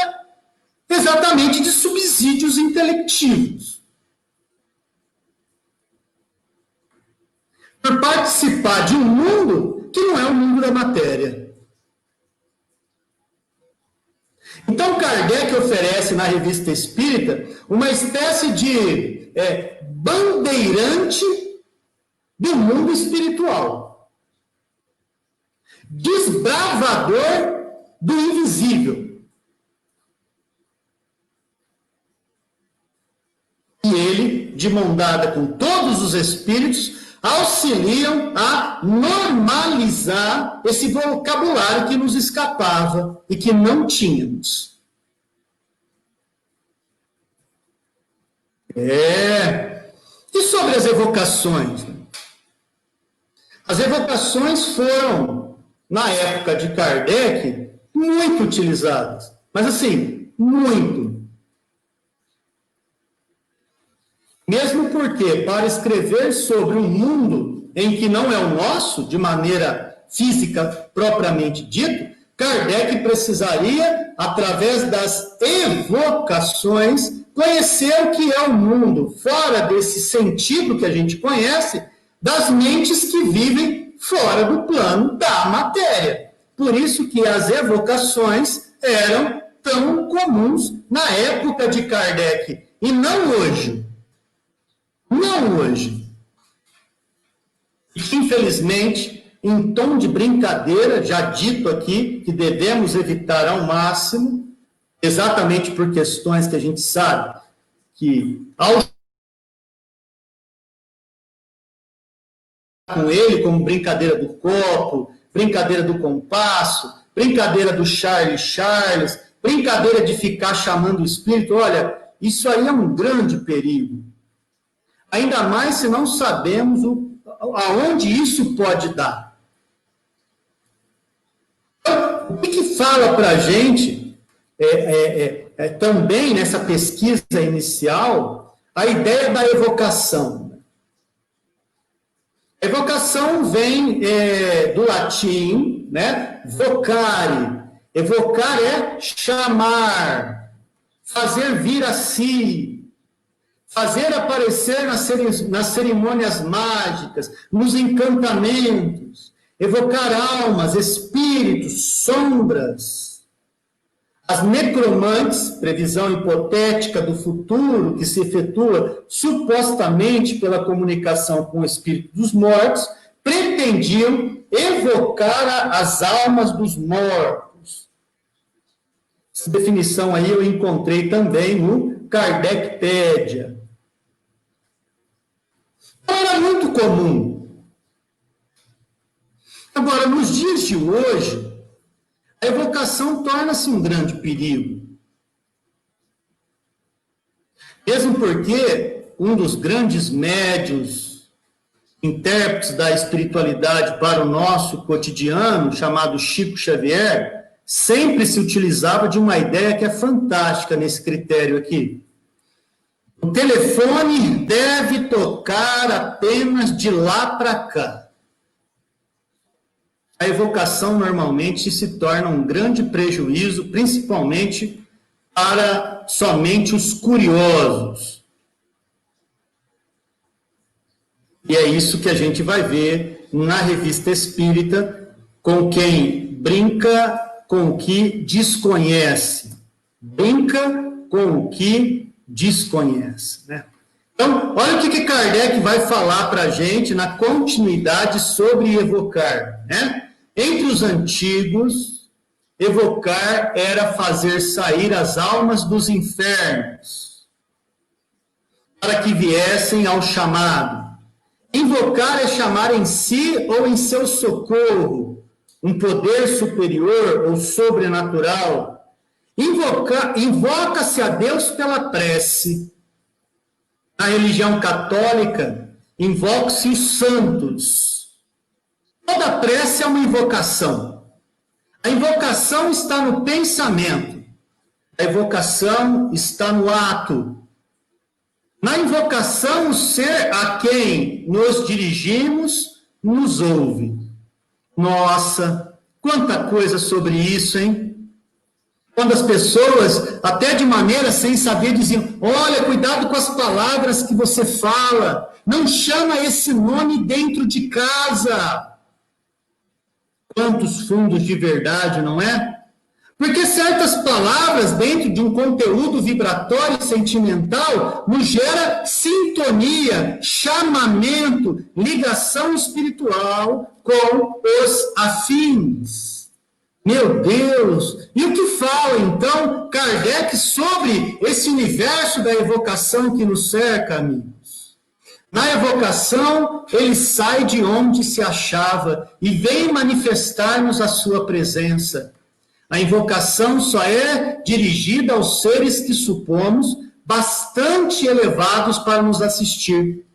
exatamente de subsídios intelectivos. Por participar de um mundo que não é o mundo da matéria. Então, Kardec oferece na Revista Espírita uma espécie de bandeirante do mundo espiritual. Desbravador do invisível. E ele, de mão dada com todos os espíritos, auxiliam a normalizar esse vocabulário que nos escapava e que não tínhamos. E sobre as evocações? As evocações foram, na época de Kardec, muito utilizadas. Mas assim, muito. Mesmo porque, para escrever sobre um mundo em que não é o nosso, de maneira física propriamente dito, Kardec precisaria, através das evocações, conhecer o que é o mundo, fora desse sentido que a gente conhece, das mentes que vivem fora do plano da matéria. Por isso que as evocações eram tão comuns na época de Kardec, e não hoje. Não hoje. E, infelizmente, em tom de brincadeira, já dito aqui, que devemos evitar ao máximo, exatamente por questões que a gente sabe que, ao com ele, como brincadeira do copo, brincadeira do compasso, brincadeira do Charles, brincadeira de ficar chamando o espírito, olha, isso aí é um grande perigo. Ainda mais se não sabemos aonde isso pode dar. Então, o que fala para a gente, também nessa pesquisa inicial, a ideia da evocação. A evocação vem do latim, né? Vocare. Evocar é chamar, fazer vir a si, fazer aparecer nas cerimônias mágicas, nos encantamentos, evocar almas, espíritos, sombras. As necromantes, previsão hipotética do futuro que se efetua supostamente pela comunicação com o espírito dos mortos, pretendiam evocar as almas dos mortos. Essa definição aí eu encontrei também no Kardecpédia. Era muito comum. Agora, nos dias de hoje, a evocação torna-se um grande perigo. Mesmo porque um dos grandes médiuns, intérpretes da espiritualidade para o nosso cotidiano, chamado Chico Xavier, sempre se utilizava de uma ideia que é fantástica nesse critério aqui. O telefone deve tocar apenas de lá para cá. A evocação normalmente se torna um grande prejuízo, principalmente para somente os curiosos. E é isso que a gente vai ver na Revista Espírita, com quem brinca com o que desconhece. Brinca com o que desconhece, né? Então, olha o que Kardec vai falar para a gente na continuidade sobre evocar, né? Entre os antigos, evocar era fazer sair as almas dos infernos, para que viessem ao chamado. Invocar é chamar em si ou em seu socorro um poder superior ou sobrenatural. Invoca-se a Deus pela prece. Na religião católica, invoca-se os santos. Toda prece é uma invocação. A invocação está no pensamento. A invocação está no ato. Na invocação, o ser a quem nos dirigimos nos ouve. Nossa, quanta coisa sobre isso, hein? Quando as pessoas, até de maneira sem saber, diziam, olha, cuidado com as palavras que você fala, não chama esse nome dentro de casa. Quantos fundos de verdade, não é? Porque certas palavras dentro de um conteúdo vibratório e sentimental nos gera sintonia, chamamento, ligação espiritual com os afins. Meu Deus! E o que fala, então, Kardec sobre esse universo da evocação que nos cerca, amigos? Na evocação, ele sai de onde se achava e vem manifestar-nos a sua presença. A invocação só é dirigida aos seres que supomos bastante elevados para nos assistir.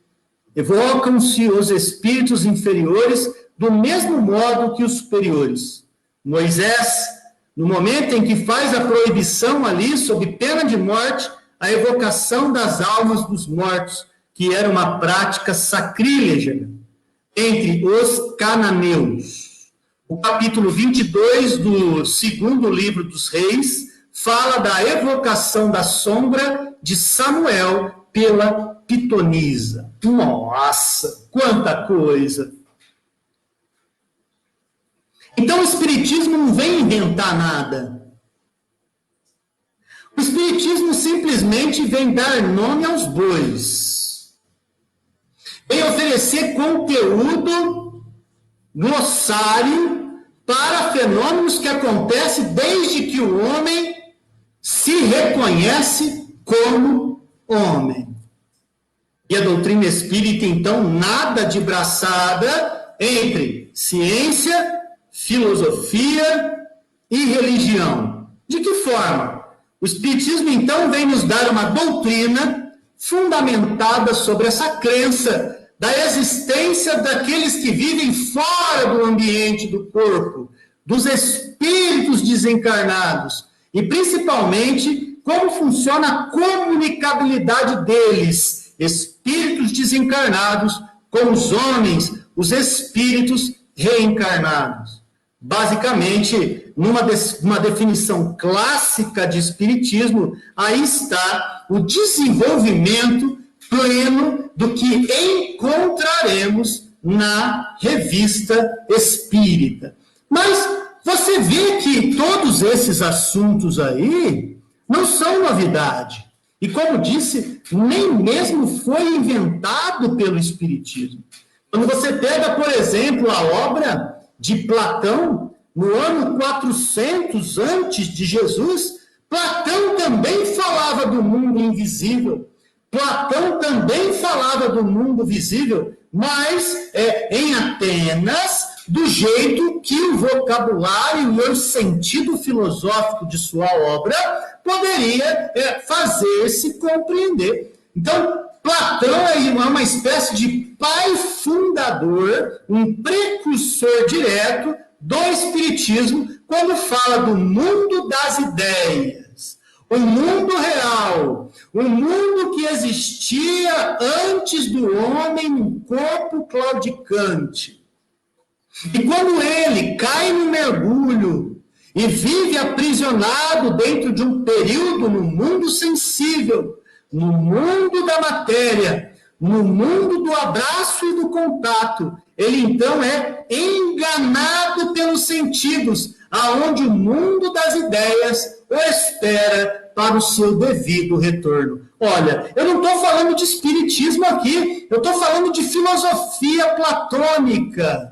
Evocam-se os espíritos inferiores do mesmo modo que os superiores. Moisés, no momento em que faz a proibição ali, sob pena de morte, a evocação das almas dos mortos, que era uma prática sacrílega entre os cananeus. O capítulo 22 do segundo livro dos Reis fala da evocação da sombra de Samuel pela pitonisa. Nossa, quanta coisa! Então o Espiritismo não vem inventar nada. O Espiritismo simplesmente vem dar nome aos bois. Vem oferecer conteúdo, glossário, para fenômenos que acontecem desde que o homem se reconhece como homem. E a doutrina espírita, então, nada de braçada entre ciência, filosofia e religião. De que forma? O Espiritismo, então, vem nos dar uma doutrina fundamentada sobre essa crença da existência daqueles que vivem fora do ambiente do corpo, dos espíritos desencarnados, e principalmente como funciona a comunicabilidade deles, espíritos desencarnados, com os homens, os espíritos reencarnados. Basicamente, numa definição clássica de espiritismo, aí está o desenvolvimento pleno do que encontraremos na revista espírita. Mas você vê que todos esses assuntos aí não são novidade. E como disse, nem mesmo foi inventado pelo espiritismo. Quando você pega, por exemplo, a obra de Platão, no ano 400 antes de Jesus, Platão também falava do mundo invisível. Platão também falava do mundo visível, mas em Atenas, do jeito que o vocabulário e o sentido filosófico de sua obra poderia fazer-se compreender. Então, Platão é uma espécie de pai fundador, um precursor direto do espiritismo, quando fala do mundo das ideias, o mundo real, o mundo que existia antes do homem no corpo claudicante. E quando ele cai no mergulho e vive aprisionado dentro de um período no mundo sensível, no mundo da matéria, no mundo do abraço e do contato, ele então é enganado pelos sentidos, aonde o mundo das ideias o espera para o seu devido retorno. Olha, eu não estou falando de espiritismo aqui, eu estou falando de filosofia platônica.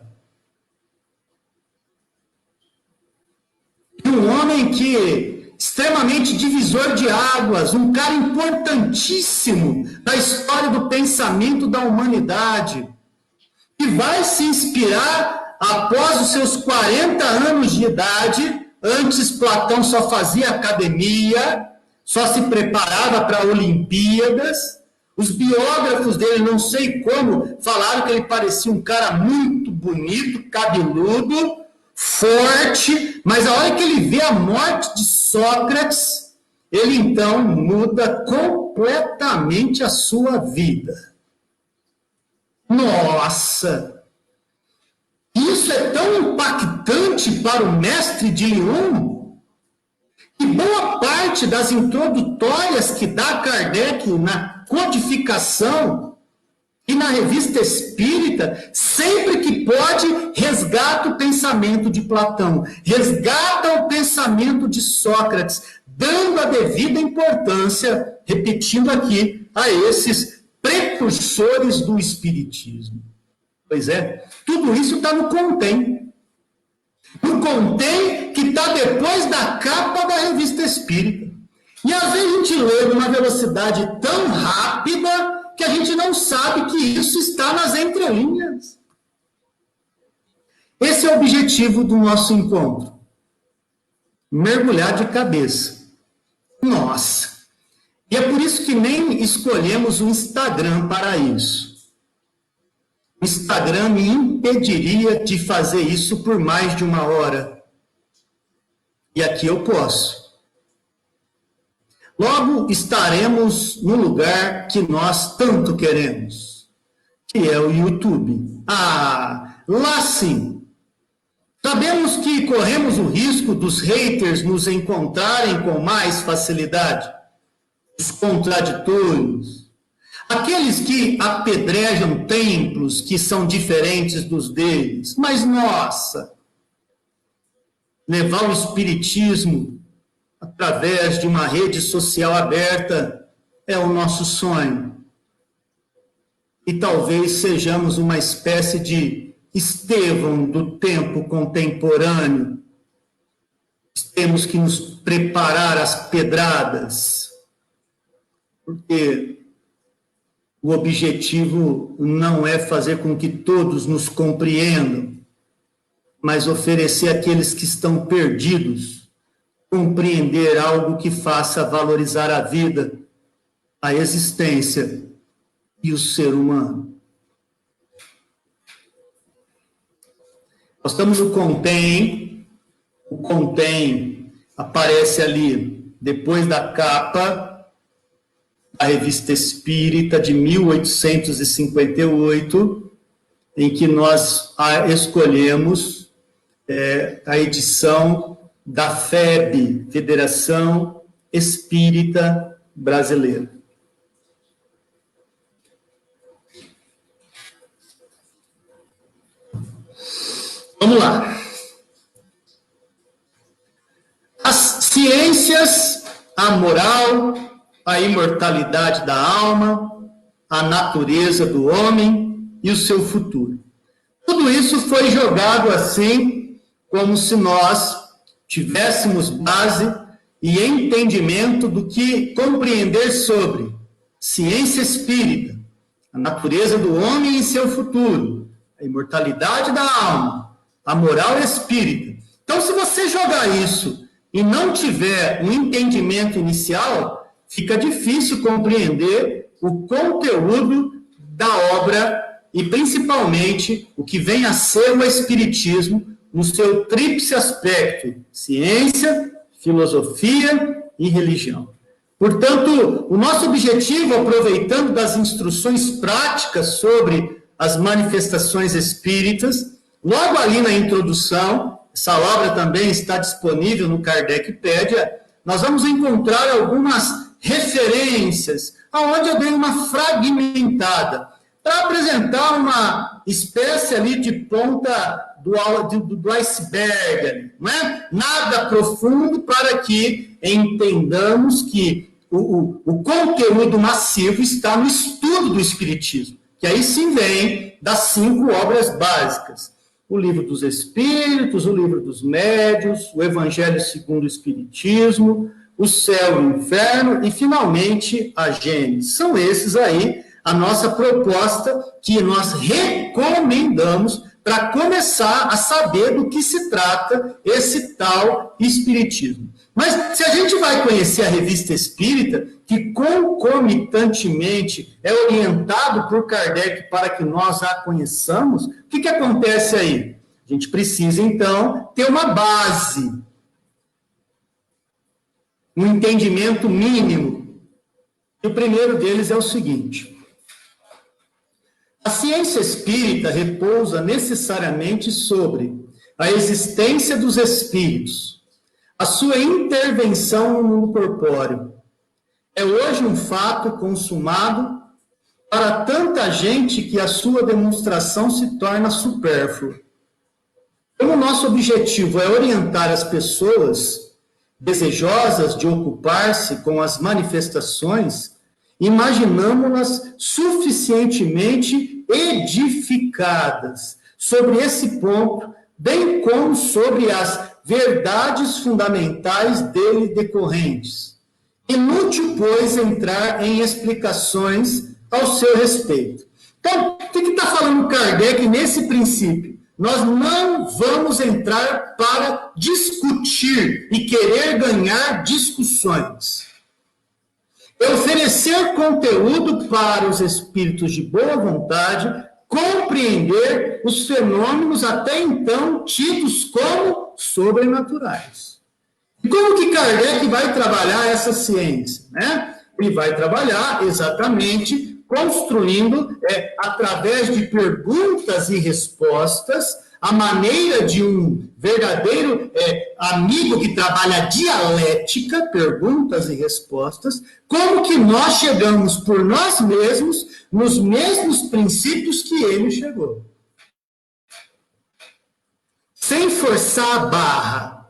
Um homem que, extremamente divisor de águas, um cara importantíssimo da história do pensamento da humanidade, que vai se inspirar após os seus 40 anos de idade. Antes, Platão só fazia academia, só se preparava para Olimpíadas. Os biógrafos dele, não sei como, falaram que ele parecia um cara muito bonito, cabeludo, forte, mas a hora que ele vê a morte de Sócrates, ele então muda completamente a sua vida. Nossa! Isso é tão impactante para o mestre de Lyon, que boa parte das introdutórias que dá Kardec na codificação e na revista espírita, sempre que pode, resgata o pensamento de Platão, resgata o pensamento de Sócrates, dando a devida importância, repetindo aqui, a esses precursores do espiritismo. Pois é, tudo isso está no contém. No contém que está depois da capa da revista espírita. E às vezes a gente lê numa velocidade tão rápida que a gente não sabe que isso está nas entrelinhas. Esse é o objetivo do nosso encontro. Mergulhar de cabeça. Nossa! E é por isso que nem escolhemos o Instagram para isso. O Instagram me impediria de fazer isso por mais de 1 hora. E aqui eu posso. Logo estaremos no lugar que nós tanto queremos, que é o YouTube. Lá sim. Sabemos que corremos o risco dos haters nos encontrarem com mais facilidade, os contraditórios, aqueles que apedrejam templos que são diferentes dos deles. Mas, nossa, levar o espiritismo através de uma rede social aberta é o nosso sonho. E talvez sejamos uma espécie de Estevão do tempo contemporâneo. Temos que nos preparar às pedradas, porque o objetivo não é fazer com que todos nos compreendam, mas oferecer àqueles que estão perdidos compreender algo que faça valorizar a vida, a existência e o ser humano. Nós estamos no Contém. O Contém aparece ali depois da capa da Revista Espírita de 1858, em que nós escolhemos a edição da FEB, Federação Espírita Brasileira. Vamos lá. As ciências, a moral, a imortalidade da alma, a natureza do homem e o seu futuro. Tudo isso foi jogado assim, como se nós tivéssemos base e entendimento do que compreender sobre ciência espírita, a natureza do homem e seu futuro, a imortalidade da alma, a moral espírita. Então, se você jogar isso e não tiver um entendimento inicial, fica difícil compreender o conteúdo da obra e, principalmente, o que vem a ser o Espiritismo no seu tríplice aspecto: ciência, filosofia e religião. Portanto, o nosso objetivo, aproveitando das instruções práticas sobre as manifestações espíritas, logo ali na introdução, essa obra também está disponível no Kardecpédia, nós vamos encontrar algumas referências, aonde eu dei uma fragmentada, para apresentar uma espécie ali de ponta do iceberg, não é? Nada profundo, para que entendamos que o conteúdo massivo está no estudo do Espiritismo, que aí sim vem das 5 obras básicas: o Livro dos Espíritos, o Livro dos Médiuns, o Evangelho segundo o Espiritismo, o Céu e o Inferno e, finalmente, a Gênesis. São esses aí a nossa proposta, que nós recomendamos para começar a saber do que se trata esse tal Espiritismo. Mas se a gente vai conhecer a Revista Espírita, que concomitantemente é orientado por Kardec para que nós a conheçamos, o que acontece aí? A gente precisa, então, ter uma base, um entendimento mínimo. E o primeiro deles é o seguinte: a ciência espírita repousa necessariamente sobre a existência dos espíritos, a sua intervenção no mundo corpóreo. É hoje um fato consumado para tanta gente que a sua demonstração se torna supérflua. Como nosso objetivo é orientar as pessoas desejosas de ocupar-se com as manifestações, imaginamos-nas suficientemente edificadas sobre esse ponto, bem como sobre as verdades fundamentais dele decorrentes. Inútil, pois, entrar em explicações ao seu respeito. Então, o que está falando Kardec nesse princípio? Nós não vamos entrar para discutir e querer ganhar discussões. É oferecer conteúdo para os espíritos de boa vontade compreender os fenômenos até então tidos como sobrenaturais. E como que Kardec vai trabalhar essa ciência, né? Ele vai trabalhar exatamente construindo, através de perguntas e respostas, a maneira de um verdadeiro amigo que trabalha dialética, perguntas e respostas, como que nós chegamos por nós mesmos nos mesmos princípios que ele chegou. Sem forçar a barra,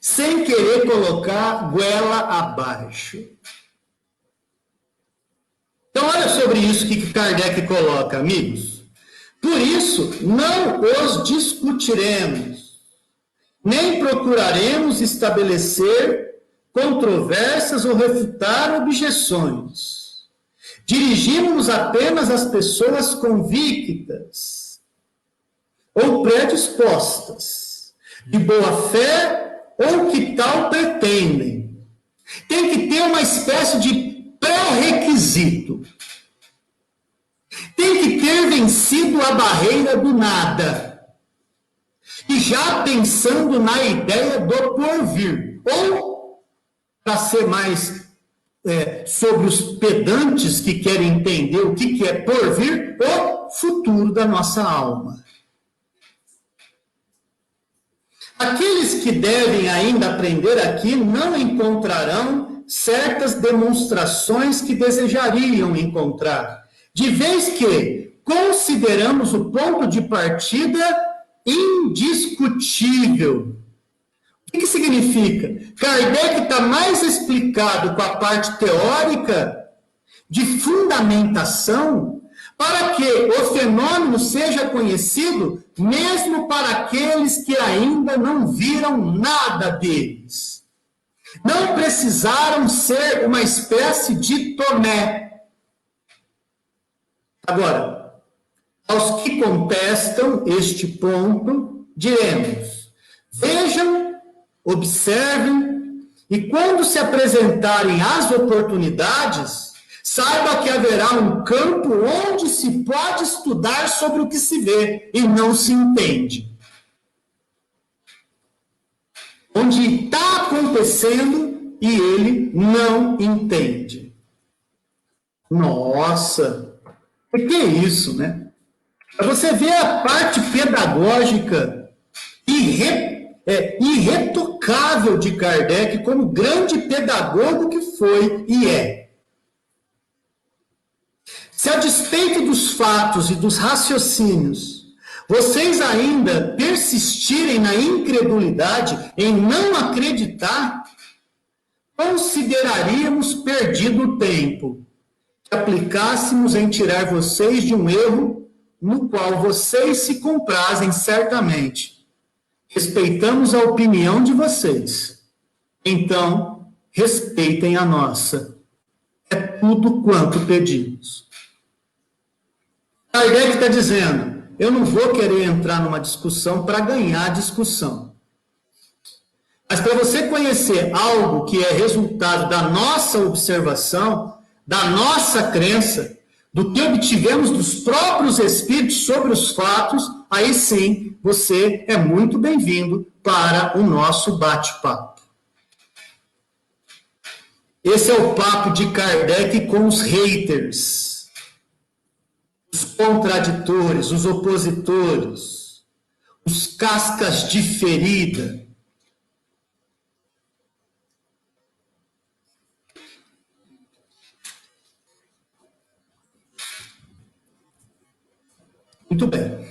sem querer colocar a goela abaixo. Então, olha sobre isso que Kardec coloca, amigos. Por isso, não os discutiremos, nem procuraremos estabelecer controvérsias ou refutar objeções. Dirigimos-nos apenas às pessoas convictas ou predispostas, de boa fé ou que tal pretendem. Tem que ter uma uma espécie de pré-requisito. Tem que ter vencido a barreira do nada. E já pensando na ideia do porvir. Ou, para ser mais sobre os pedantes que querem entender o que é porvir, o futuro da nossa alma. Aqueles que devem ainda aprender aqui não encontrarão certas demonstrações que desejariam encontrar, de vez que consideramos o ponto de partida indiscutível. O que significa? Kardec está mais explicado com a parte teórica de fundamentação para que o fenômeno seja conhecido mesmo para aqueles que ainda não viram nada deles. Não precisaram ser uma espécie de Tomé. Agora, aos que contestam este ponto, diremos: vejam, observem, e quando se apresentarem as oportunidades, saiba que haverá um campo onde se pode estudar sobre o que se vê e não se entende. Onde está acontecendo e ele não entende. Nossa, o que é isso, né? Você vê a parte pedagógica irretocável de Kardec como grande pedagogo que foi e é. Se a despeito dos fatos e dos raciocínios, vocês ainda persistirem na incredulidade, em não acreditar, consideraríamos perdido o tempo que aplicássemos em tirar vocês de um erro no qual vocês se comprazem certamente. Respeitamos a opinião de vocês. Então, respeitem a nossa. É tudo quanto pedimos. Kardec está dizendo, eu não vou querer entrar numa discussão para ganhar discussão. Mas para você conhecer algo que é resultado da nossa observação, da nossa crença, do que obtivemos dos próprios espíritos sobre os fatos, aí sim, você é muito bem-vindo para o nosso bate-papo. Esse é o papo de Kardec com os haters, os contraditores, os opositores, os cascas de ferida. Muito bem.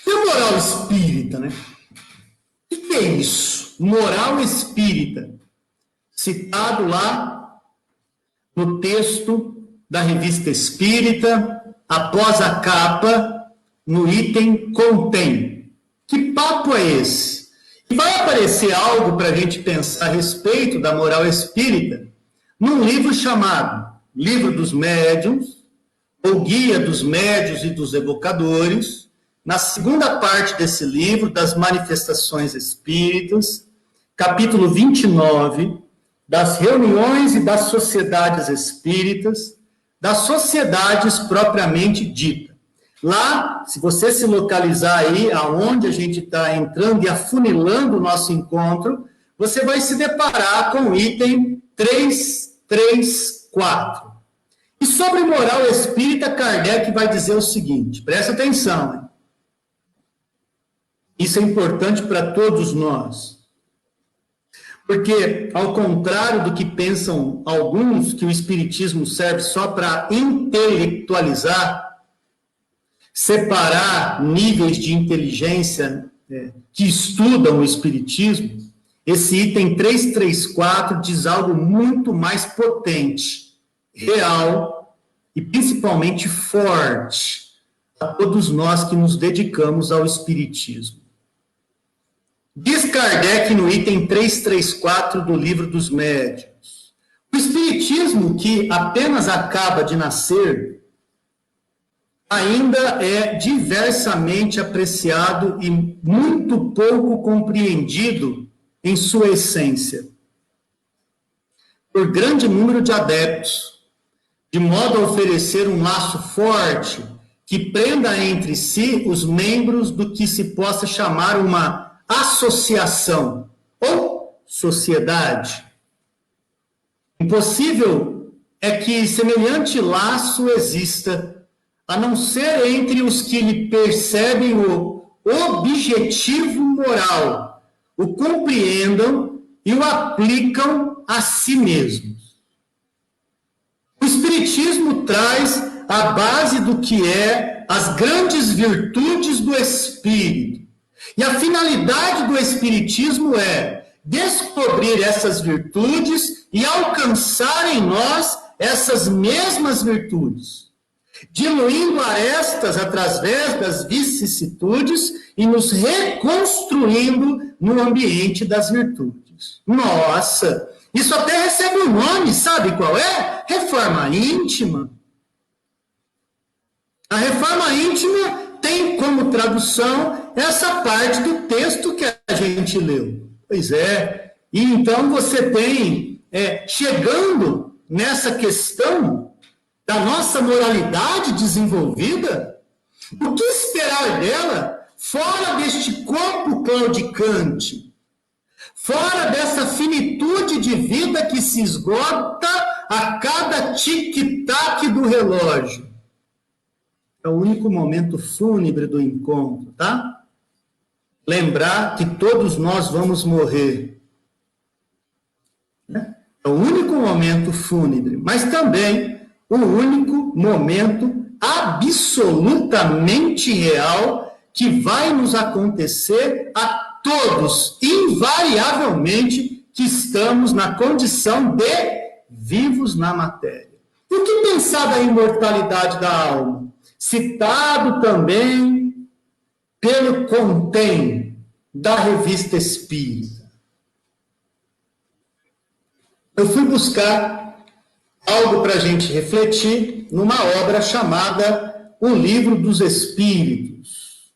E a moral espírita, né? O que é isso? Moral espírita. Citado lá no texto da Revista Espírita, após a capa, no item contém. Que papo é esse? E vai aparecer algo para a gente pensar a respeito da moral espírita num livro chamado Livro dos Médiuns, ou Guia dos Médiuns e dos Evocadores, na segunda parte desse livro, das Manifestações Espíritas, capítulo 29, das reuniões e das sociedades espíritas, das sociedades propriamente dita. Lá, se você se localizar aí, aonde a gente está entrando e afunilando o nosso encontro, você vai se deparar com o item 334. E sobre moral espírita, Kardec vai dizer o seguinte, presta atenção, hein? Isso é importante para todos nós. Porque, ao contrário do que pensam alguns, que o espiritismo serve só para intelectualizar, separar níveis de inteligência que estudam o espiritismo, esse item 334 diz algo muito mais potente, real e principalmente forte a todos nós que nos dedicamos ao espiritismo. Diz Kardec no item 334 do Livro dos Médiuns, o espiritismo que apenas acaba de nascer ainda é diversamente apreciado e muito pouco compreendido em sua essência. por grande número de adeptos, de modo a oferecer um laço forte que prenda entre si os membros do que se possa chamar uma associação ou sociedade. Impossível é que semelhante laço exista, a não ser entre os que lhe percebem o objetivo moral, o compreendam e o aplicam a si mesmos. O Espiritismo traz a base do que é as grandes virtudes do Espírito. E a finalidade do Espiritismo é descobrir essas virtudes e alcançar em nós essas mesmas virtudes, diluindo arestas através das vicissitudes e nos reconstruindo no ambiente das virtudes. Nossa, isso até recebe um nome, sabe qual é? Reforma íntima. A reforma íntima tem como tradução essa parte do texto que a gente leu. Pois é, e então você tem, chegando nessa questão da nossa moralidade desenvolvida, o que esperar dela fora deste corpo claudicante, fora dessa finitude de vida que se esgota a cada tic-tac do relógio? É o único momento fúnebre do encontro, tá? Lembrar que todos nós vamos morrer. É o único momento fúnebre, mas também o único momento absolutamente real que vai nos acontecer a todos, invariavelmente, que estamos na condição de vivos na matéria. E o que pensar da imortalidade da alma? Citado também pelo Contém, da Revista Espírita. Eu fui buscar algo para a gente refletir numa obra chamada O Livro dos Espíritos.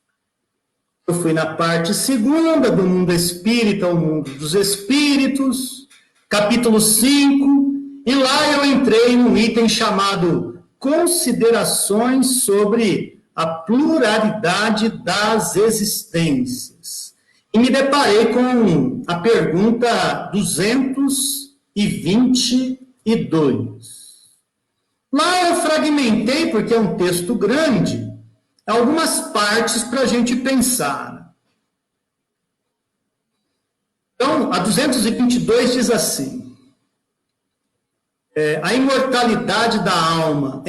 Eu fui na parte 2ª do Mundo Espírita, O Mundo dos Espíritos, capítulo 5, e lá eu entrei num item chamado Considerações sobre a pluralidade das existências. E me deparei com a pergunta 222. Lá eu fragmentei, porque é um texto grande, algumas partes para a gente pensar. Então, a 222 diz assim: a imortalidade da alma,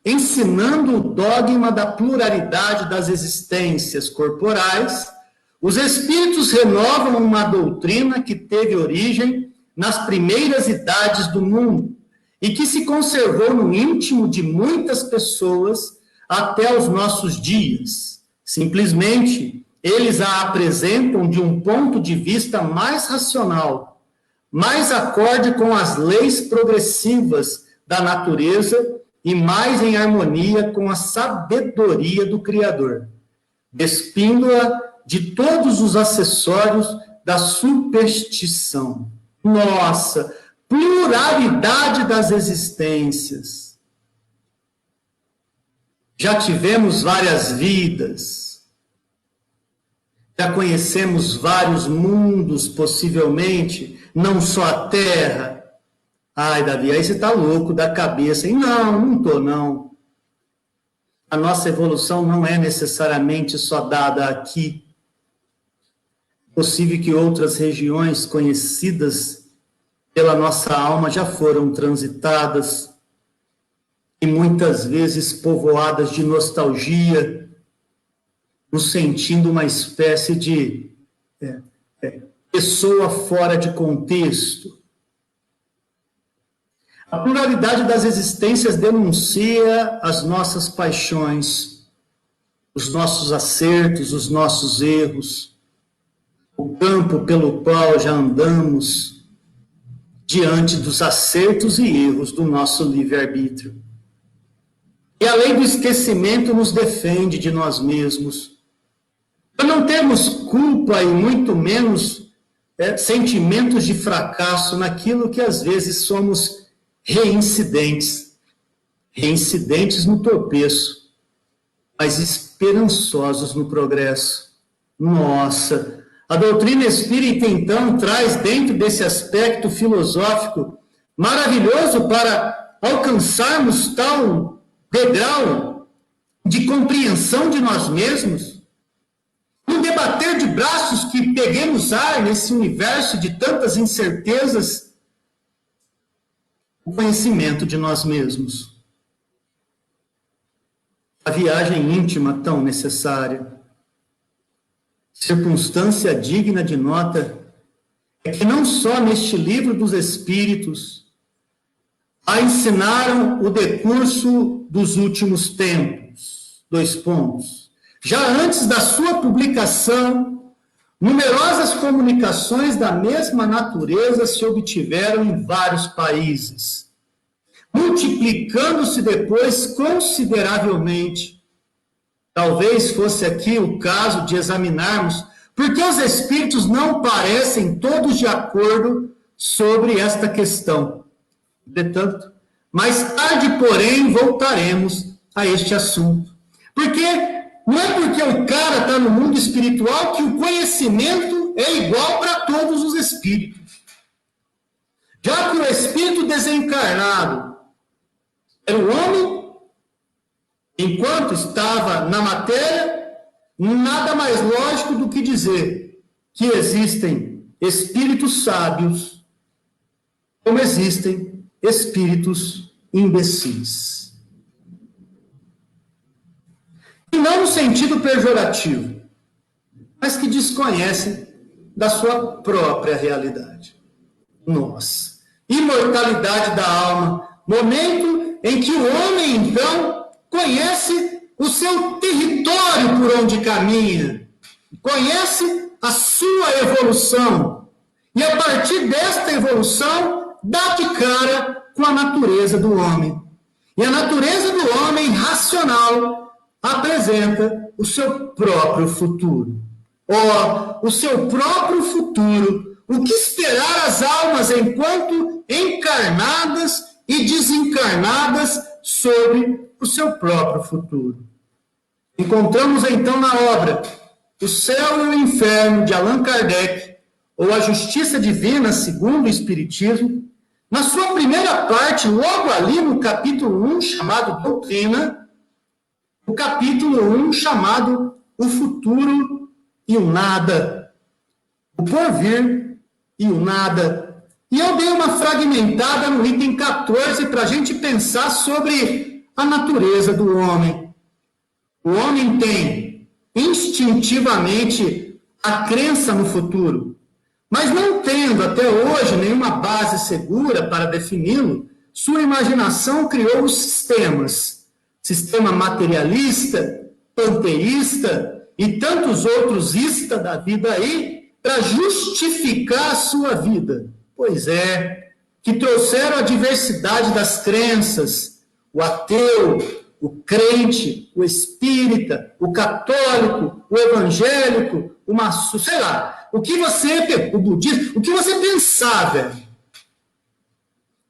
ensinando o dogma da pluralidade das existências corporais, os espíritos renovam uma doutrina que teve origem nas primeiras idades do mundo e que se conservou no íntimo de muitas pessoas até os nossos dias. Simplesmente, eles a apresentam de um ponto de vista mais racional, mais acorde com as leis progressivas da natureza e mais em harmonia com a sabedoria do Criador, despindo-a de todos os acessórios da superstição. Nossa, pluralidade das existências. Já tivemos várias vidas, já conhecemos vários mundos, possivelmente, não só a Terra. Ai, Davi, aí você está louco da cabeça. E não estou, não. A nossa evolução não é necessariamente só dada aqui. É possível que outras regiões conhecidas pela nossa alma já foram transitadas e muitas vezes povoadas de nostalgia, nos sentindo uma espécie de pessoa fora de contexto. A pluralidade das existências denuncia as nossas paixões, os nossos acertos, os nossos erros, o campo pelo qual já andamos diante dos acertos e erros do nosso livre-arbítrio. E a lei do esquecimento nos defende de nós mesmos. Para não termos culpa e muito menos sentimentos de fracasso naquilo que às vezes somos reincidentes no tropeço, mas esperançosos no progresso. Nossa, a doutrina espírita, então, traz dentro desse aspecto filosófico maravilhoso para alcançarmos tal degrau de compreensão de nós mesmos, um debater de braços que peguemos ar nesse universo de tantas incertezas, o conhecimento de nós mesmos. A viagem íntima tão necessária. Circunstância digna de nota é que não só neste livro dos Espíritos a ensinaram o decurso dos últimos tempos. 2 pontos. Já antes da sua publicação, numerosas comunicações da mesma natureza se obtiveram em vários países, multiplicando-se depois consideravelmente. Talvez fosse aqui o caso de examinarmos porque os espíritos não parecem todos de acordo sobre esta questão. Entretanto, mais tarde, porém, voltaremos a este assunto. Porque não é porque o cara está no mundo espiritual que o conhecimento é igual para todos os espíritos. Já que o espírito desencarnado era o homem, enquanto estava na matéria, nada mais lógico do que dizer que existem espíritos sábios, como existem espíritos imbecis. E não no sentido pejorativo, mas que desconhecem da sua própria realidade. Nossa, imortalidade da alma, momento em que o homem, então, conhece o seu território por onde caminha, conhece a sua evolução, e a partir desta evolução, dá de cara com a natureza do homem. E a natureza do homem racional apresenta o seu próprio futuro. O seu próprio futuro. O que esperar as almas enquanto encarnadas e desencarnadas sobre o seu próprio futuro. Encontramos então na obra O Céu e o Inferno, de Allan Kardec, ou A Justiça Divina, segundo o Espiritismo, na sua primeira parte, logo ali no capítulo 1, chamado Doutrina, o capítulo 1, chamado O Futuro e o Nada, o Porvir e o Nada. E eu dei uma fragmentada no item 14 para a gente pensar sobre a natureza do homem. O homem tem instintivamente a crença no futuro, mas não tendo até hoje nenhuma base segura para defini-lo, sua imaginação criou os sistemas. Sistema materialista, panteísta e tantos outros ista da vida aí, para justificar a sua vida. Pois é, que trouxeram a diversidade das crenças, o ateu, o crente, o espírita, o católico, o evangélico, o maçom, sei lá, o budismo, o que você pensar, velho.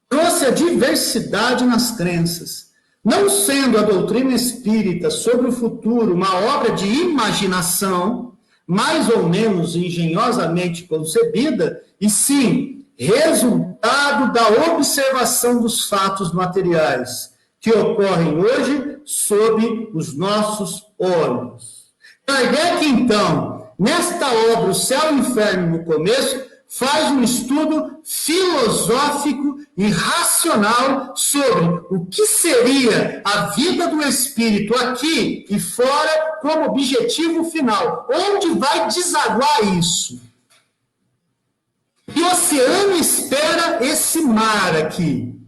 Trouxe a diversidade nas crenças. Não sendo a doutrina espírita sobre o futuro uma obra de imaginação, mais ou menos engenhosamente concebida, e sim, resultado da observação dos fatos materiais que ocorrem hoje sob os nossos olhos. Kardec, então, nesta obra, O Céu e o Inferno, no começo, faz um estudo filosófico e racional sobre o que seria a vida do espírito aqui e fora como objetivo final. Onde vai desaguar isso? Que oceano espera esse mar aqui?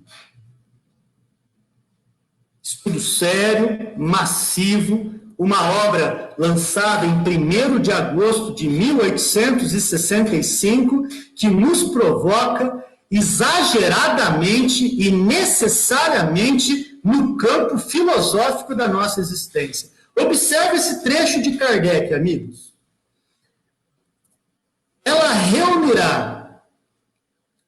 Estudo sério, massivo, uma obra lançada em 1º de agosto de 1865, que nos provoca exageradamente e necessariamente no campo filosófico da nossa existência. Observe esse trecho de Kardec, amigos. ela reunirá,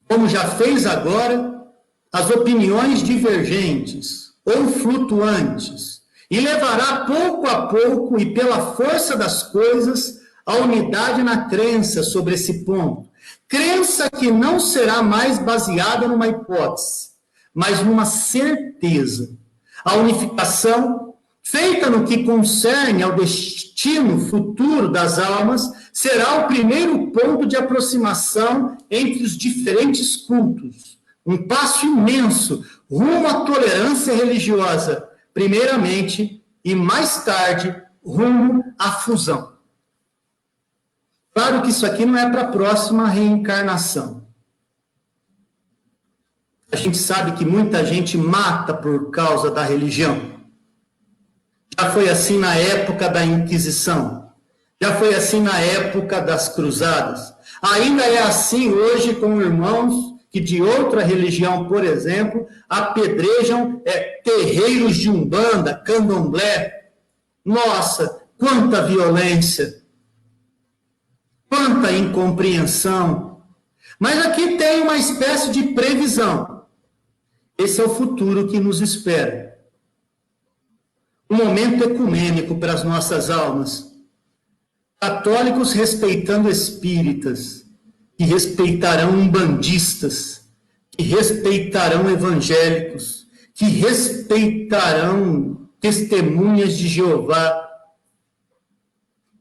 como já fez agora, as opiniões divergentes ou flutuantes e levará pouco a pouco e pela força das coisas a unidade na crença sobre esse ponto. Crença que não será mais baseada numa hipótese, mas numa certeza. A unificação, feita no que concerne ao destino futuro das almas, será o primeiro ponto de aproximação entre os diferentes cultos. Um passo imenso rumo à tolerância religiosa, primeiramente, e mais tarde, rumo à fusão. Claro que isso aqui não é para a próxima reencarnação. A gente sabe que muita gente mata por causa da religião. Já foi assim na época da Inquisição. Já foi assim na época das Cruzadas. Ainda é assim hoje com irmãos que de outra religião, por exemplo, apedrejam terreiros de Umbanda, Candomblé. Nossa, quanta violência! Quanta incompreensão! Mas aqui tem uma espécie de previsão. Esse é o futuro que nos espera. Um momento ecumênico para as nossas almas. Católicos respeitando espíritas, que respeitarão umbandistas, que respeitarão evangélicos, que respeitarão testemunhas de Jeová.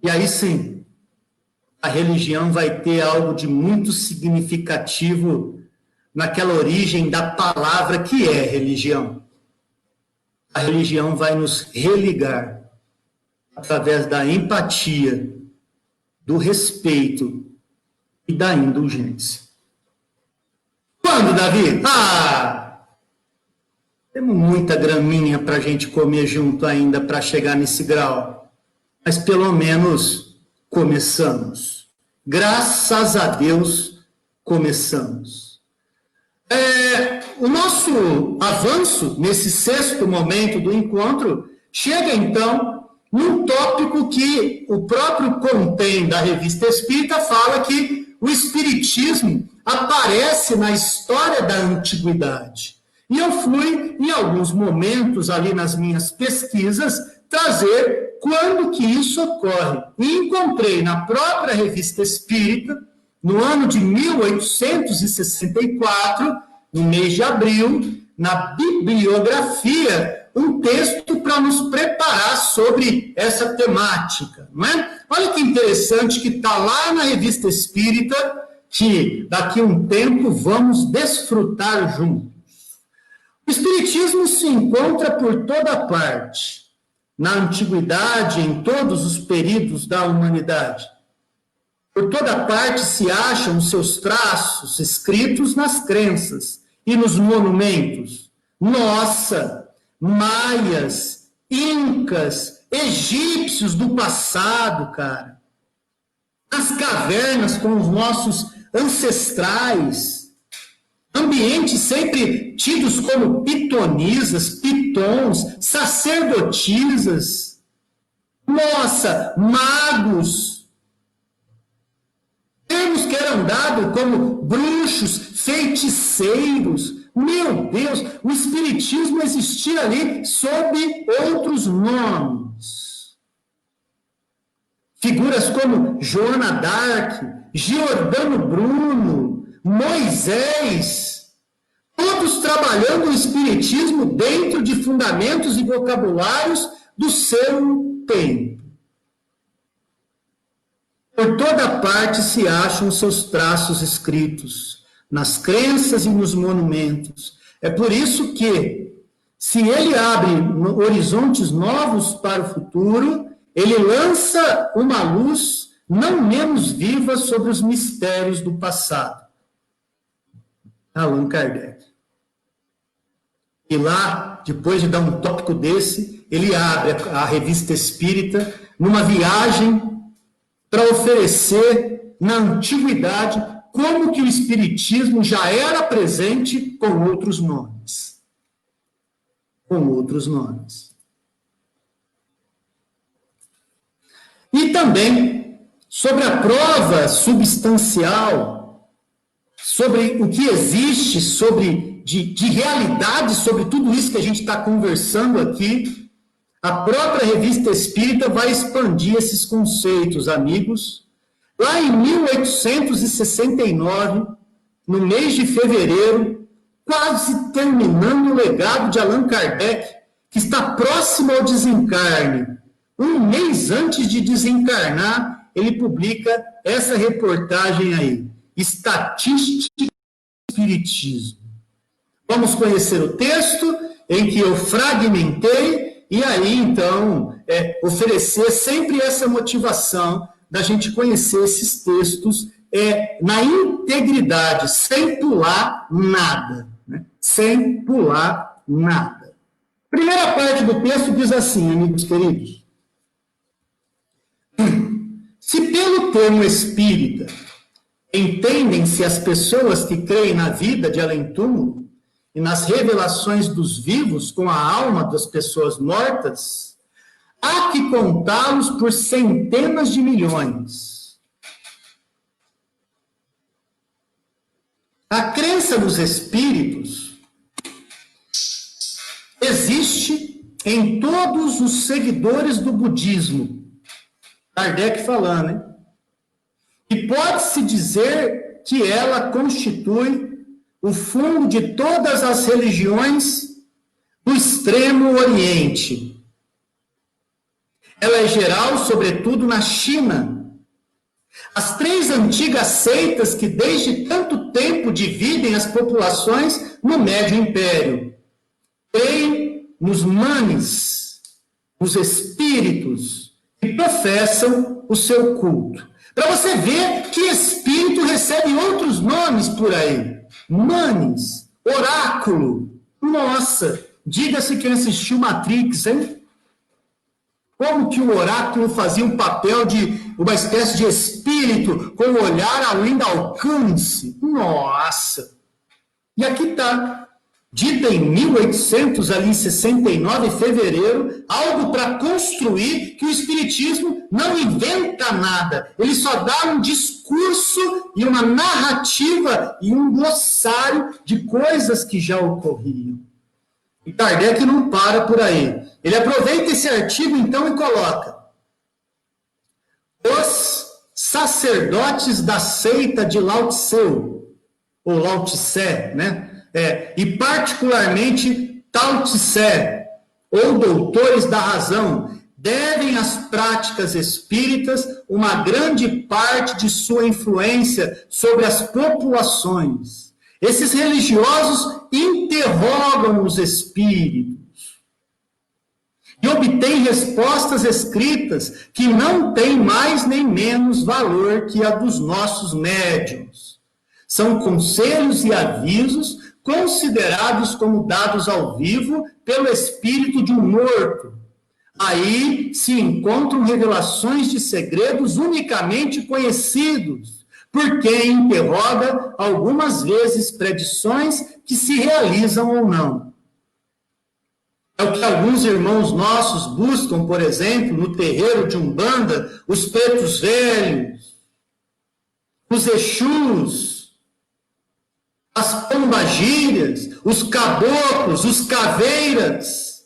E aí sim, a religião vai ter algo de muito significativo naquela origem da palavra que é religião. A religião vai nos religar através da empatia, do respeito e da indulgência. Quando, Davi? Temos muita graminha para a gente comer junto ainda para chegar nesse grau. Mas pelo menos começamos. Graças a Deus, começamos. O nosso avanço nesse sexto momento do encontro chega então num tópico que o próprio Contém da Revista Espírita fala que o Espiritismo aparece na história da antiguidade. E eu fui, em alguns momentos ali nas minhas pesquisas, trazer quando que isso ocorre. E encontrei na própria Revista Espírita, no ano de 1864, no mês de abril, na bibliografia, um texto para nos preparar sobre essa temática, não é? Olha que interessante que está lá na Revista Espírita, que daqui a um tempo vamos desfrutar juntos. O Espiritismo se encontra por toda parte, na antiguidade, em todos os períodos da humanidade. Por toda parte se acham seus traços escritos nas crenças e nos monumentos. Nossa! Maias, incas, egípcios do passado, cara. As cavernas com os nossos ancestrais. Ambientes sempre tidos como pitonisas, pitons, sacerdotisas. Nossa, magos. Termos que eram dados como bruxos, feiticeiros. Meu Deus, o Espiritismo existia ali sob outros nomes. Figuras como Joana d'Arc, Giordano Bruno, Moisés, todos trabalhando o Espiritismo dentro de fundamentos e vocabulários do seu tempo. Por toda parte se acham seus traços escritos, nas crenças e nos monumentos. É por isso que, se ele abre horizontes novos para o futuro, ele lança uma luz não menos viva sobre os mistérios do passado. Allan Kardec. E lá, depois de dar um tópico desse, ele abre a Revista Espírita numa viagem para oferecer na antiguidade como que o Espiritismo já era presente com outros nomes. Com outros nomes. E também sobre a prova substancial, sobre o que existe, sobre de realidade, sobre tudo isso que a gente está conversando aqui, a própria Revista Espírita vai expandir esses conceitos, amigos. Lá em 1869, no mês de fevereiro, quase terminando o legado de Allan Kardec, que está próximo ao desencarne, um mês antes de desencarnar, ele publica essa reportagem aí, Estatística do Espiritismo. Vamos conhecer o texto em que eu fragmentei e aí, então, oferecer sempre essa motivação da gente conhecer esses textos na integridade, sem pular nada. Né? Sem pular nada. Primeira parte do texto diz assim, amigos queridos. Se pelo termo espírita entendem-se as pessoas que creem na vida de além-túmulo e nas revelações dos vivos com a alma das pessoas mortas, há que contá-los por centenas de milhões. A crença nos espíritos existe em todos os seguidores do budismo. Kardec falando, hein? E pode-se dizer que ela constitui o fundo de todas as religiões do Extremo Oriente. Ela é geral, sobretudo, na China. As 3 antigas seitas que desde tanto tempo dividem as populações no Médio Império. Creem nos manes, os espíritos, e professam o seu culto. Para você ver que espírito recebe outros nomes por aí. Manes, oráculo. Nossa, diga-se quem assistiu Matrix, hein? Como que o oráculo fazia um papel de uma espécie de espírito com o olhar além do alcance. Nossa! E aqui está. Dita em 1869, fevereiro, algo para construir que o Espiritismo não inventa nada. Ele só dá um discurso e uma narrativa e um glossário de coisas que já ocorriam. E Kardec não para por aí. Ele aproveita esse artigo, então, e coloca: os sacerdotes da seita de Lao Tseu, ou Lao Tse, né? E particularmente Tao Tse, ou doutores da razão, devem às práticas espíritas uma grande parte de sua influência sobre as populações. Esses religiosos interrogam os espíritos e obtêm respostas escritas que não têm mais nem menos valor que a dos nossos médiuns. São conselhos e avisos considerados como dados ao vivo pelo espírito de um morto. Aí se encontram revelações de segredos unicamente conhecidos por quem interroga, algumas vezes, predições que se realizam ou não. É o que alguns irmãos nossos buscam, por exemplo, no terreiro de Umbanda, os pretos velhos, os exus, as pombagírias, os caboclos, os caveiras,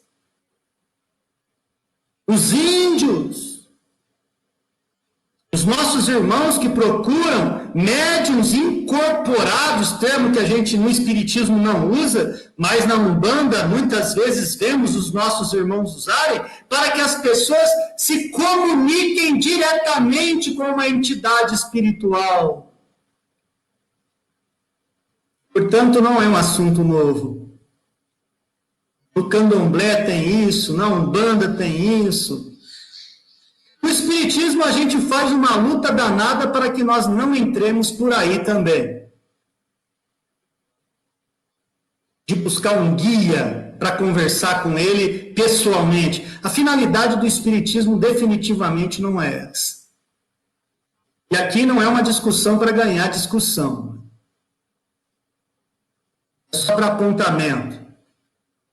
os índios, os nossos irmãos que procuram médiuns incorporados, termo que a gente no espiritismo não usa, mas na Umbanda muitas vezes vemos os nossos irmãos usarem, para que as pessoas se comuniquem diretamente com uma entidade espiritual. Portanto, não é um assunto novo. No candomblé tem isso, na Umbanda tem isso. No Espiritismo a gente faz uma luta danada para que nós não entremos por aí também. De buscar um guia para conversar com ele pessoalmente. A finalidade do Espiritismo definitivamente não é essa. E aqui não é uma discussão para ganhar discussão. Só para apontamento,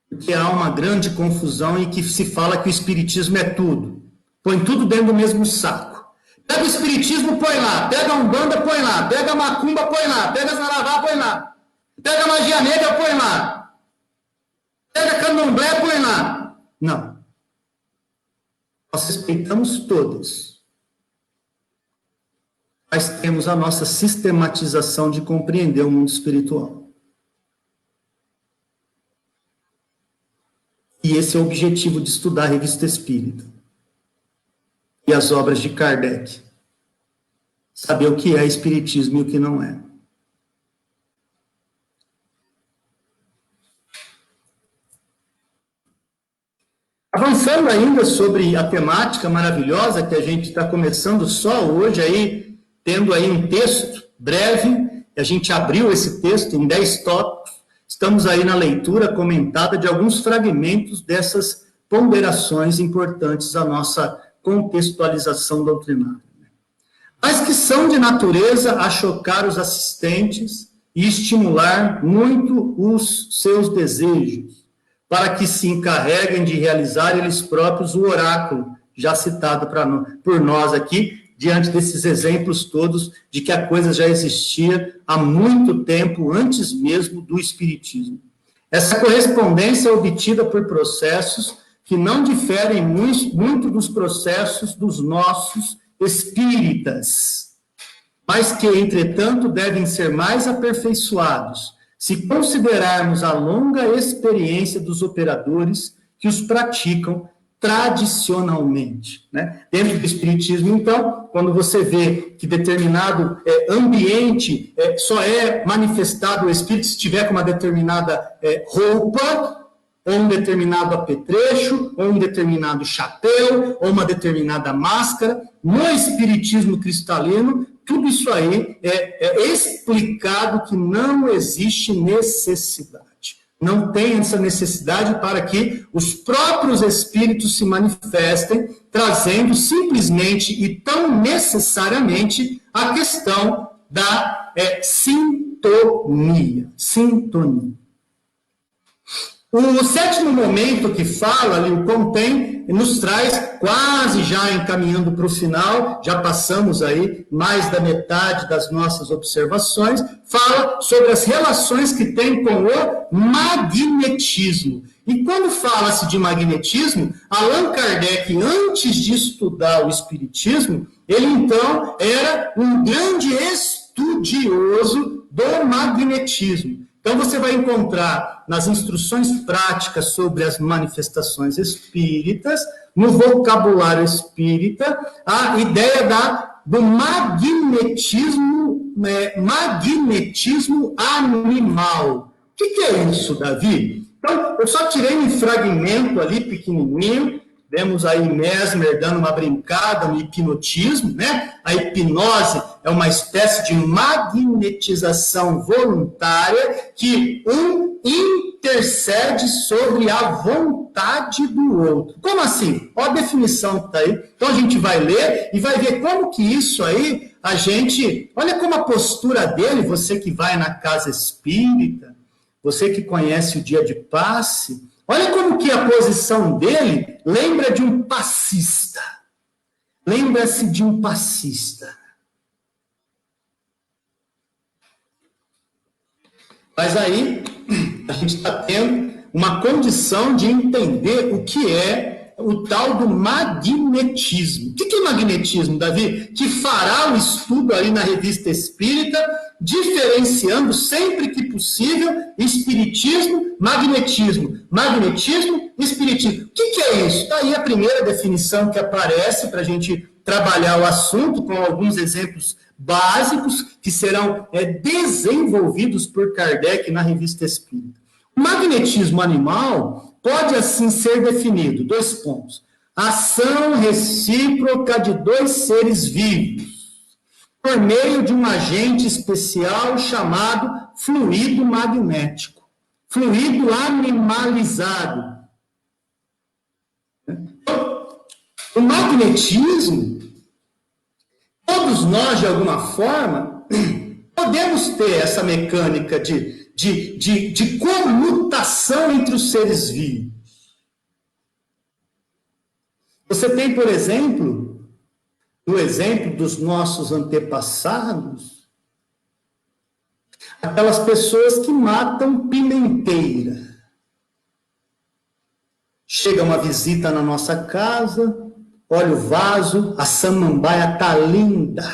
porque há uma grande confusão em que se fala que o espiritismo é tudo. Põe tudo dentro do mesmo saco. Pega o espiritismo, põe lá. Pega a umbanda, põe lá. Pega a macumba, põe lá. Pega a saravá, põe lá. Pega a magia negra, põe lá. Pega a candomblé, põe lá. Não. Nós respeitamos todos. Mas temos a nossa sistematização de compreender o mundo espiritual. E esse é o objetivo de estudar a Revista Espírita. E as obras de Kardec. Saber o que é espiritismo e o que não é. Avançando ainda sobre a temática maravilhosa que a gente está começando só hoje aí, tendo aí um texto breve, a gente abriu esse texto em 10 tópicos, estamos aí na leitura comentada de alguns fragmentos dessas ponderações importantes à nossa contextualização doutrinária. Mas que são de natureza a chocar os assistentes e estimular muito os seus desejos, para que se encarreguem de realizar eles próprios o oráculo, já citado por nós aqui, diante desses exemplos todos de que a coisa já existia há muito tempo, antes mesmo do Espiritismo. Essa correspondência é obtida por processos que não diferem muito dos processos dos nossos espíritas, mas que, entretanto, devem ser mais aperfeiçoados, se considerarmos a longa experiência dos operadores que os praticam tradicionalmente. Né? Dentro do Espiritismo, então, quando você vê que determinado ambiente só é manifestado o Espírito se tiver com uma determinada roupa, ou um determinado apetrecho, ou um determinado chapéu, ou uma determinada máscara, no Espiritismo cristalino, tudo isso aí é explicado que não existe necessidade. Não tem essa necessidade para que os próprios espíritos se manifestem, trazendo simplesmente e tão necessariamente a questão da sintonia. Sintonia. O sétimo momento que fala ali, o contém, nos traz quase já encaminhando para o final, já passamos aí mais da metade das nossas observações, fala sobre as relações que tem com o magnetismo. E quando fala-se de magnetismo, Allan Kardec, antes de estudar o Espiritismo, ele então era um grande estudioso do magnetismo. Então, você vai encontrar nas instruções práticas sobre as manifestações espíritas, no vocabulário espírita, a ideia do magnetismo animal. O que é isso, Davi? Então, eu só tirei um fragmento ali, pequenininho, vemos aí Mesmer dando uma brincada no hipnotismo, né? A hipnose é uma espécie de magnetização voluntária que um intercede sobre a vontade do outro. Como assim? Olha a definição que está aí. Então a gente vai ler e vai ver como que isso aí, olha como a postura dele, você que vai na casa espírita, você que conhece o dia de passe, olha como que a posição dele lembra de um passista. Lembra-se de um passista. Mas aí, a gente está tendo uma condição de entender o que é o tal do magnetismo. O que é magnetismo, Davi? Que fará o estudo aí na Revista Espírita, diferenciando sempre que possível espiritismo, magnetismo, espiritismo. O que é isso? Está aí a primeira definição que aparece para a gente trabalhar o assunto com alguns exemplos básicos que serão desenvolvidos por Kardec na Revista Espírita. O magnetismo animal pode assim ser definido, 2 pontos. Ação recíproca de 2 seres vivos por meio de um agente especial chamado fluido magnético, fluido animalizado. O magnetismo, todos nós, de alguma forma, podemos ter essa mecânica de comutação entre os seres vivos. Você tem, por exemplo, do exemplo dos nossos antepassados, aquelas pessoas que matam pimenteira. Chega uma visita na nossa casa, olha o vaso, a samambaia tá linda.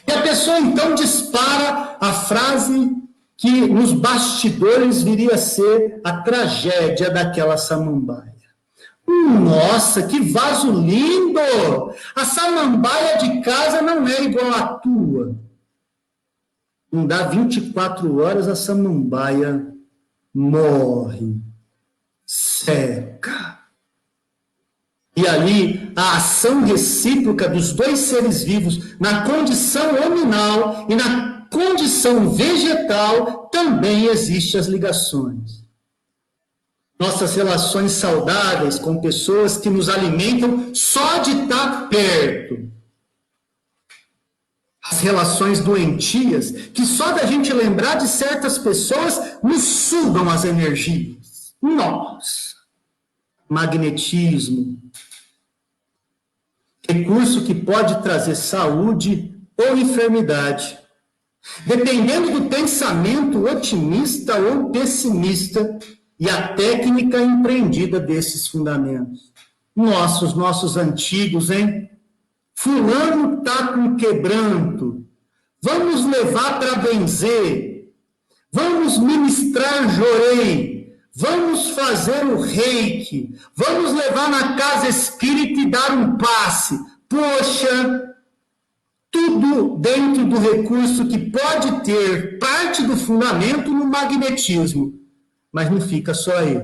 E a pessoa então dispara a frase que nos bastidores viria a ser a tragédia daquela samambaia. Nossa, que vaso lindo! A samambaia de casa não é igual à tua. Não dá 24 horas, a samambaia morre, seca. E ali, a ação recíproca dos dois seres vivos, na condição hominal e na condição vegetal, também existem as ligações. Nossas relações saudáveis com pessoas que nos alimentam só de estar perto. As relações doentias, que só da gente lembrar de certas pessoas nos sugam as energias. Nossa! Magnetismo. Recurso que pode trazer saúde ou enfermidade. Dependendo do pensamento otimista ou pessimista, e a técnica empreendida desses fundamentos. Os nossos antigos, hein? Fulano tá com quebranto. Vamos levar para benzer. Vamos ministrar jorei. Vamos fazer o reiki. Vamos levar na casa espírita e dar um passe. Poxa, tudo dentro do recurso que pode ter parte do fundamento no magnetismo. Mas não fica só aí.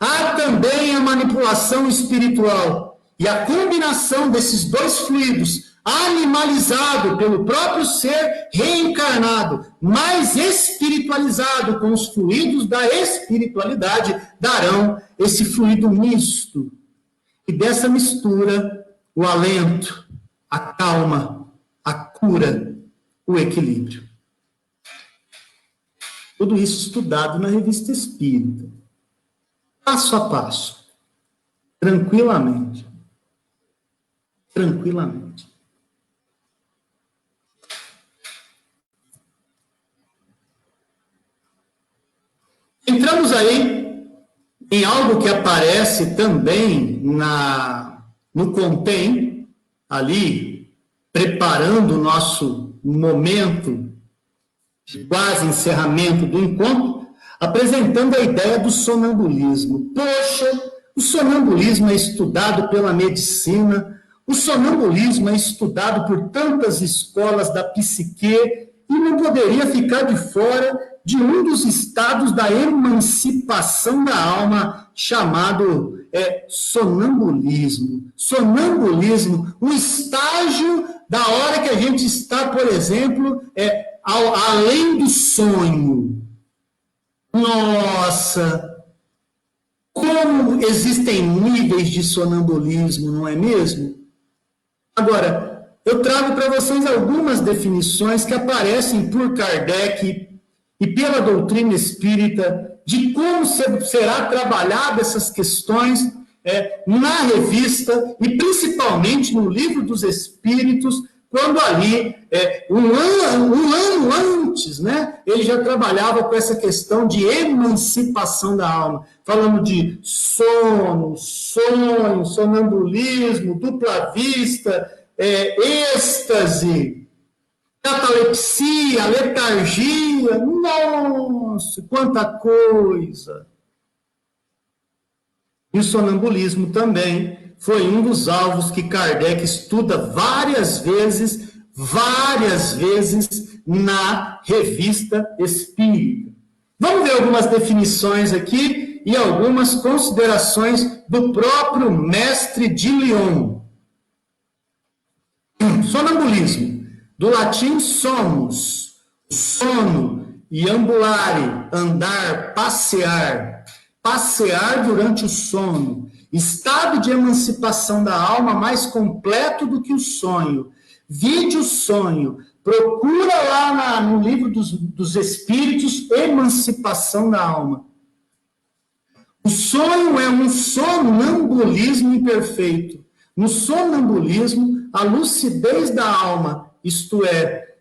Há também a manipulação espiritual e a combinação desses dois fluidos, animalizado pelo próprio ser reencarnado, mais espiritualizado com os fluidos da espiritualidade, darão esse fluido misto. E dessa mistura, o alento, a calma, a cura, o equilíbrio. Tudo isso estudado na Revista Espírita. Passo a passo. Tranquilamente. Tranquilamente. Entramos aí em algo que aparece também no Contém, ali, preparando o nosso momento de quase encerramento do encontro, apresentando a ideia do sonambulismo. Poxa, o sonambulismo é estudado pela medicina, o sonambulismo é estudado por tantas escolas da psique e não poderia ficar de fora de um dos estados da emancipação da alma, chamado sonambulismo. Sonambulismo, um estágio da hora que a gente está, por exemplo, além do sonho. Nossa! Como existem níveis de sonambulismo, não é mesmo? Agora, eu trago para vocês algumas definições que aparecem por Kardec e pela doutrina espírita de como será trabalhada essas questões na revista e principalmente no Livro dos Espíritos, quando ali, um ano antes, né, ele já trabalhava com essa questão de emancipação da alma, falando de sono, sonho, sonambulismo, dupla vista, êxtase, catalepsia, letargia, nossa, quanta coisa! E o sonambulismo também foi um dos alvos que Kardec estuda várias vezes na Revista Espírita. Vamos ver algumas definições aqui e algumas considerações do próprio mestre de Lyon. Sonambulismo, do latim sonus, sono, e ambulare, andar, passear durante o sono, estado de emancipação da alma mais completo do que o sonho. Vide o sonho, procura lá no Livro dos Espíritos, emancipação da alma. O sonho é um sonambulismo imperfeito. No sonambulismo, a lucidez da alma, isto é,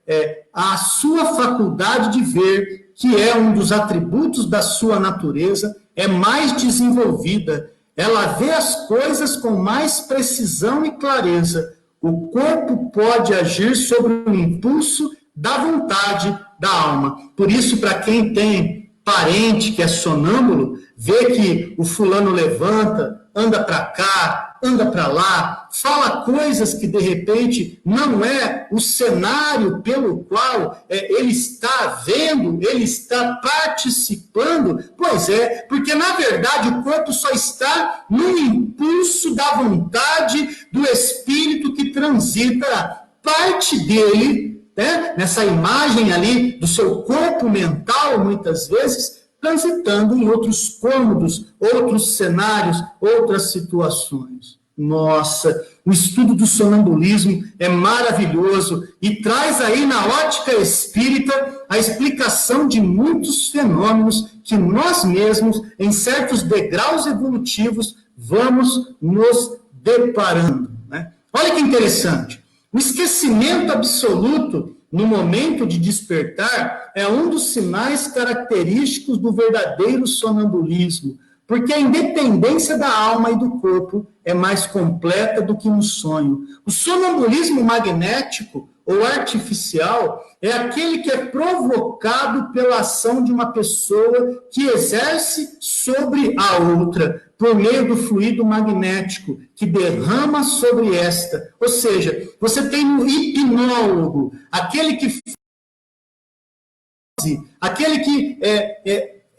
a sua faculdade de ver, que é um dos atributos da sua natureza, é mais desenvolvida. Ela vê as coisas com mais precisão e clareza. O corpo pode agir sobre o impulso da vontade da alma. Por isso, para quem tem parente que é sonâmbulo, vê que o fulano levanta, anda para cá, anda para lá, fala coisas que de repente não é o cenário pelo qual ele está vendo, ele está participando. Pois é, porque na verdade o corpo só está no impulso da vontade do espírito que transita parte dele, né, nessa imagem ali do seu corpo mental, muitas vezes, transitando em outros cômodos, outros cenários, outras situações. Nossa, o estudo do sonambulismo é maravilhoso e traz aí na ótica espírita a explicação de muitos fenômenos que nós mesmos, em certos degraus evolutivos, vamos nos deparando, né? Olha que interessante. O esquecimento absoluto no momento de despertar é um dos sinais característicos do verdadeiro sonambulismo, porque a independência da alma e do corpo é mais completa do que no sonho. O sonambulismo magnético ou artificial é aquele que é provocado pela ação de uma pessoa que exerce sobre a outra, por meio do fluido magnético, que derrama sobre esta. Ou seja, você tem um hipnólogo, aquele que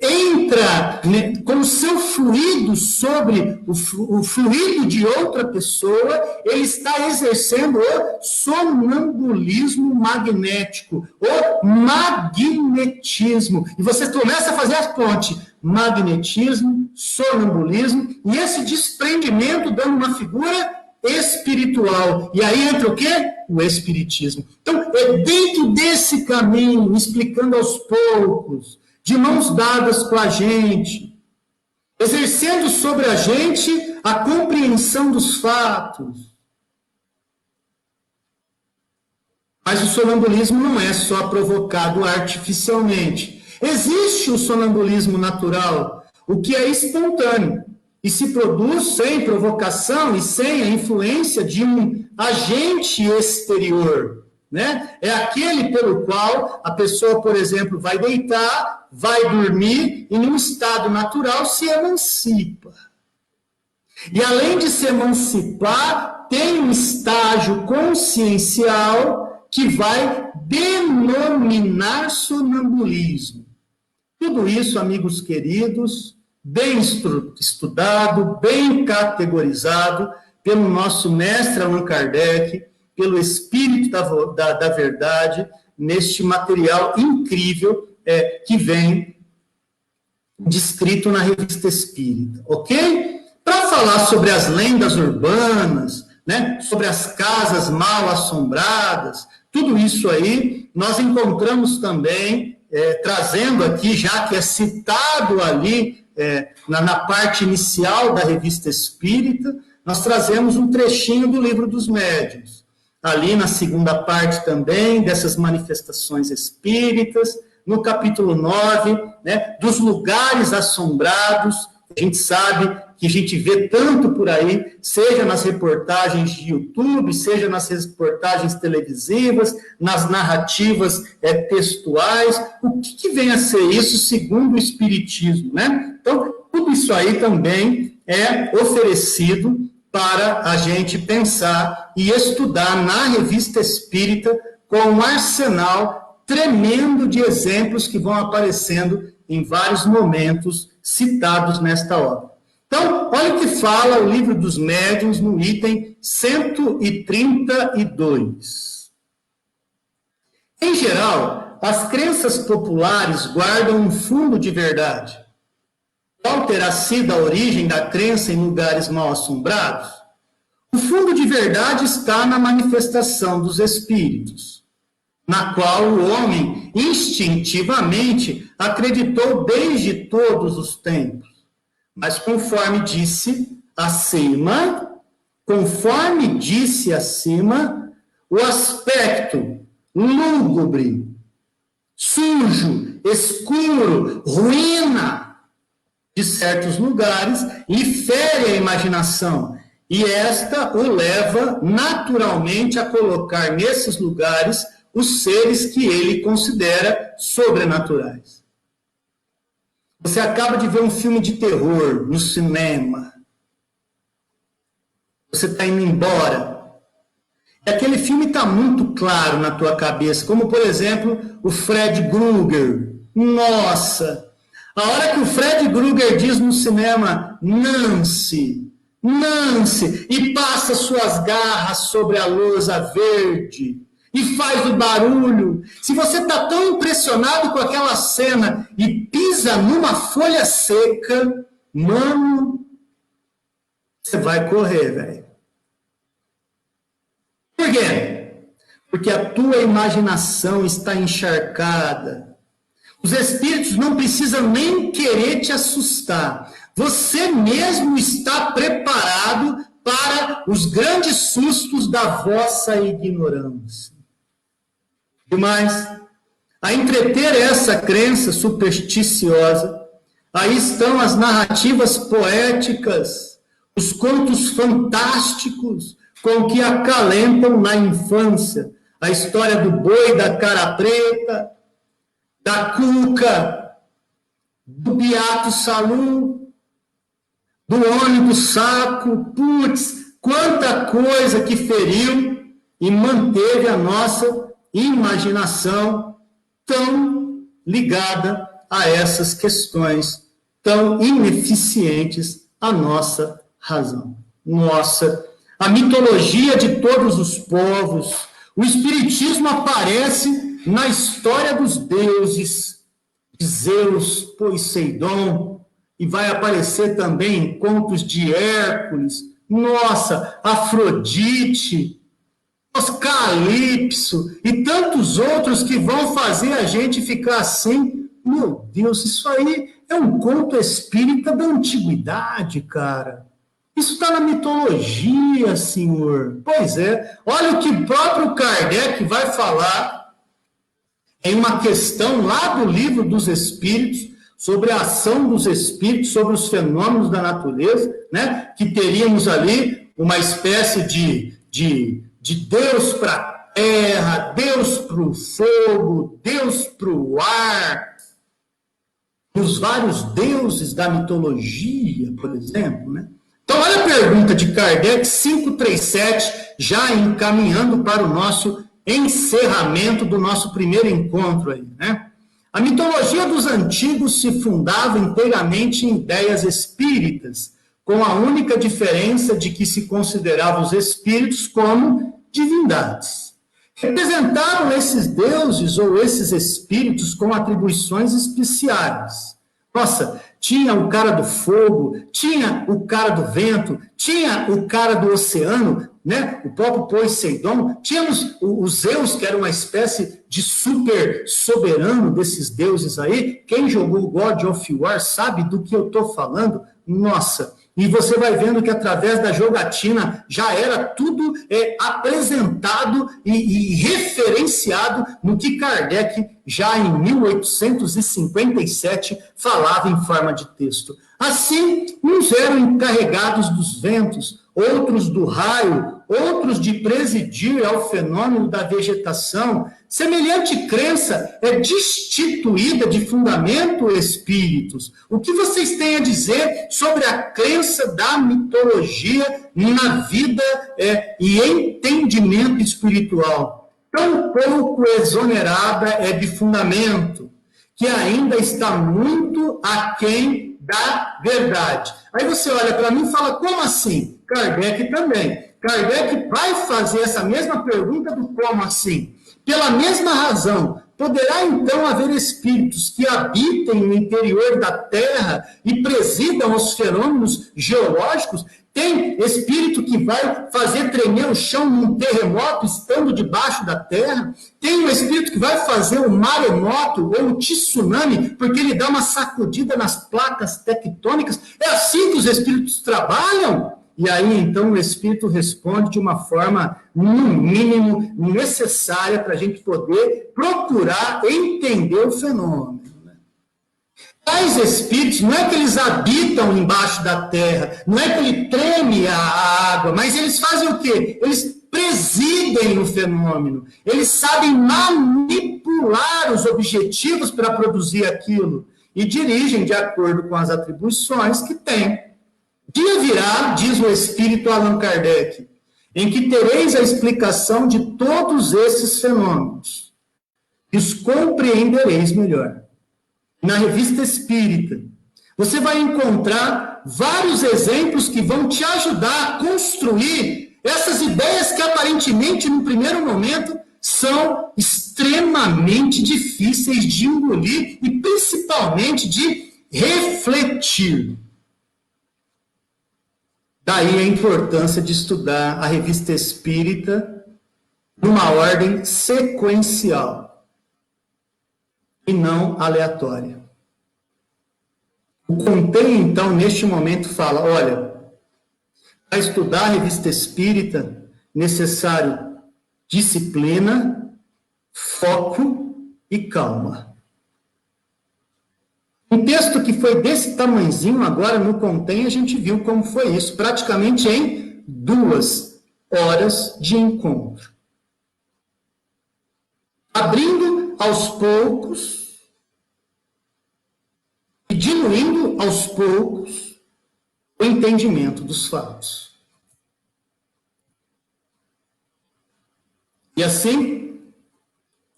entra, né, com o seu fluido sobre o fluido de outra pessoa, ele está exercendo o sonambulismo magnético, o magnetismo. E você começa a fazer as pontes, magnetismo, sonambulismo, e esse desprendimento dando uma figura espiritual. E aí entra o quê? O espiritismo. Então, é dentro desse caminho, explicando aos poucos, de mãos dadas com a gente, exercendo sobre a gente a compreensão dos fatos. Mas o sonambulismo não é só provocado artificialmente. Existe o sonambulismo natural, o que é espontâneo, e se produz sem provocação e sem a influência de um agente exterior, né? É aquele pelo qual a pessoa, por exemplo, vai deitar, vai dormir e, num estado natural, se emancipa. E, além de se emancipar, tem um estágio consciencial que vai denominar sonambulismo. Tudo isso, amigos queridos, bem estudado, bem categorizado pelo nosso mestre Allan Kardec, pelo Espírito da Verdade, neste material incrível que vem descrito na Revista Espírita, ok? Para falar sobre as lendas urbanas, né, sobre as casas mal assombradas, tudo isso aí, nós encontramos também, trazendo aqui, já que é citado ali, na parte inicial da Revista Espírita, nós trazemos um trechinho do Livro dos Médiuns. Ali na segunda parte também, dessas manifestações espíritas, no capítulo 9, né, dos lugares assombrados, a gente sabe que a gente vê tanto por aí, seja nas reportagens de YouTube, seja nas reportagens televisivas, nas narrativas textuais. O que vem a ser isso segundo o Espiritismo, né? Então, tudo isso aí também é oferecido para a gente pensar e estudar na Revista Espírita com um arsenal tremendo de exemplos que vão aparecendo em vários momentos citados nesta obra. Então, olha o que fala o Livro dos Médiuns no item 132. Em geral, as crenças populares guardam um fundo de verdade. Qual terá sido a origem da crença em lugares mal assombrados? O fundo de verdade está na manifestação dos espíritos, na qual o homem instintivamente acreditou desde todos os tempos. Mas, conforme disse acima, conforme disse acima, o aspecto lúgubre, sujo, escuro, ruína de certos lugares e fere a imaginação. E esta o leva naturalmente a colocar nesses lugares os seres que ele considera sobrenaturais. Você acaba de ver um filme de terror no cinema. Você está indo embora. E aquele filme está muito claro na tua cabeça, como, por exemplo, o Fred Krueger. Nossa! A hora que o Fred Krueger diz no cinema, Nancy, Nancy, e passa suas garras sobre a lousa verde, e faz o barulho. Se você está tão impressionado com aquela cena e pisa numa folha seca, mano, você vai correr, velho. Por quê? Porque a tua imaginação está encharcada. Os espíritos não precisam nem querer te assustar. Você mesmo está preparado para os grandes sustos da vossa ignorância. Demais, a entreter essa crença supersticiosa, aí estão as narrativas poéticas, os contos fantásticos com que acalentam na infância a história do boi da cara preta, da cuca, do beato salu, do ônibus saco, putz, quanta coisa que feriu e manteve a nossa imaginação tão ligada a essas questões tão ineficientes à nossa razão. Nossa, a mitologia de todos os povos, o espiritismo aparece na história dos deuses, de Zeus, Poseidon, e vai aparecer também em contos de Hércules, nossa, Afrodite, Calypso e tantos outros que vão fazer a gente ficar assim, meu Deus, isso aí é um conto espírita da antiguidade, cara. Isso está na mitologia, senhor. Pois é, olha o que o próprio Kardec vai falar em uma questão lá do Livro dos Espíritos, sobre a ação dos espíritos, sobre os fenômenos da natureza, né? Que teríamos ali uma espécie de Deus para a terra, Deus para o fogo, Deus para o ar, os vários deuses da mitologia, por exemplo, né? Então, olha a pergunta de Kardec 537, já encaminhando para o nosso encerramento do nosso primeiro encontro aí, né? A mitologia dos antigos se fundava inteiramente em ideias espíritas, com a única diferença de que se consideravam os espíritos como divindades. Representaram esses deuses ou esses espíritos com atribuições especiais. Nossa, tinha o cara do fogo, tinha o cara do vento, tinha o cara do oceano, né? O próprio Poseidon, tínhamos o Zeus, que era uma espécie de super soberano desses deuses aí. Quem jogou God of War sabe do que eu estou falando. Nossa, e você vai vendo que através da jogatina já era tudo apresentado e referenciado no que Kardec, já em 1857, falava em forma de texto. Assim, uns eram encarregados dos ventos, outros do raio, outros de presidir ao fenômeno da vegetação. Semelhante crença é destituída de fundamento, espíritos. O que vocês têm a dizer sobre a crença da mitologia na vida e entendimento espiritual? Tão pouco exonerada é de fundamento, que ainda está muito aquém da verdade. Aí você olha para mim e fala, como assim? Kardec também. Kardec vai fazer essa mesma pergunta do como assim. Pela mesma razão, poderá então haver espíritos que habitem no interior da Terra e presidam os fenômenos geológicos? Tem espírito que vai fazer tremer o chão num terremoto estando debaixo da terra? Tem um espírito que vai fazer o maremoto ou o tsunami porque ele dá uma sacudida nas placas tectônicas? É assim que os espíritos trabalham? E aí, então, o Espírito responde de uma forma, no mínimo, necessária para a gente poder procurar entender o fenômeno. Tais espíritos, não é que eles habitam embaixo da terra, não é que ele treme a água, mas eles fazem o quê? Eles presidem o fenômeno, eles sabem manipular os objetivos para produzir aquilo e dirigem de acordo com as atribuições que têm. Dia virá, diz o espírito Allan Kardec, em que tereis a explicação de todos esses fenômenos e os compreendereis melhor. Na Revista Espírita, você vai encontrar vários exemplos que vão te ajudar a construir essas ideias que aparentemente, no primeiro momento, são extremamente difíceis de engolir e principalmente de refletir. Daí a importância de estudar a Revista Espírita numa ordem sequencial e não aleatória. O Contém, então, neste momento, fala, olha, para estudar a Revista Espírita, necessário disciplina, foco e calma. Um texto que foi desse tamanhozinho, agora no Contém, a gente viu como foi isso, praticamente em 2 horas de encontro. Abrindo aos poucos e diluindo aos poucos o entendimento dos fatos. E assim,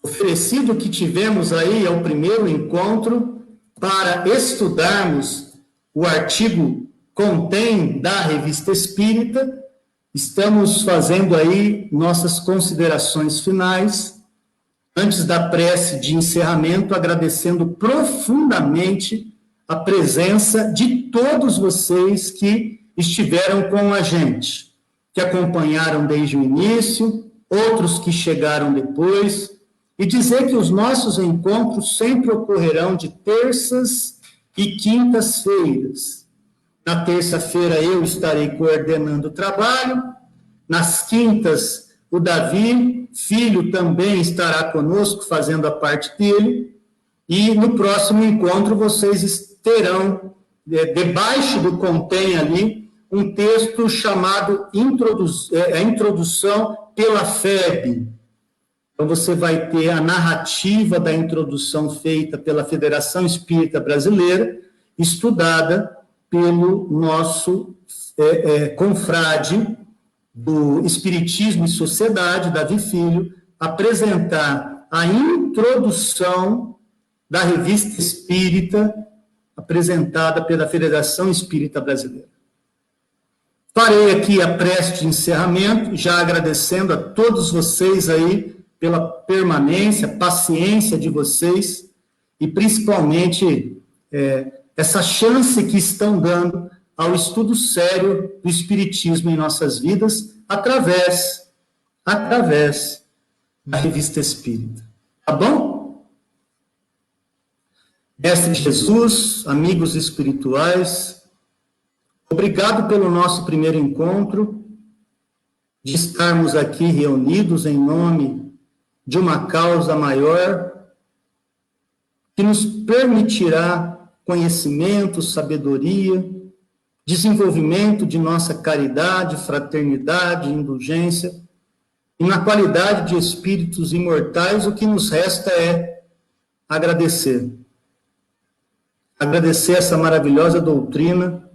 oferecido que tivemos aí ao primeiro encontro, para estudarmos o artigo Contém da Revista Espírita, estamos fazendo aí nossas considerações finais, antes da prece de encerramento, agradecendo profundamente a presença de todos vocês que estiveram com a gente, que acompanharam desde o início, outros que chegaram depois, e dizer que os nossos encontros sempre ocorrerão de terças e quintas-feiras. Na terça-feira eu estarei coordenando o trabalho, nas quintas o Davi, filho, também estará conosco, fazendo a parte dele, e no próximo encontro vocês terão, debaixo do Contém ali, um texto chamado a Introdução pela FEB. Então, você vai ter a narrativa da introdução feita pela Federação Espírita Brasileira, estudada pelo nosso confrade do Espiritismo e Sociedade, Davi Filho, apresentar a introdução da Revista Espírita, apresentada pela Federação Espírita Brasileira. Farei aqui a prece de encerramento, já agradecendo a todos vocês aí, pela permanência, paciência de vocês e, principalmente, essa chance que estão dando ao estudo sério do Espiritismo em nossas vidas, através da Revista Espírita. Tá bom? Mestre Jesus, amigos espirituais, obrigado pelo nosso primeiro encontro, de estarmos aqui reunidos em nome de uma causa maior, que nos permitirá conhecimento, sabedoria, desenvolvimento de nossa caridade, fraternidade, indulgência, e na qualidade de espíritos imortais, o que nos resta é agradecer. Agradecer essa maravilhosa doutrina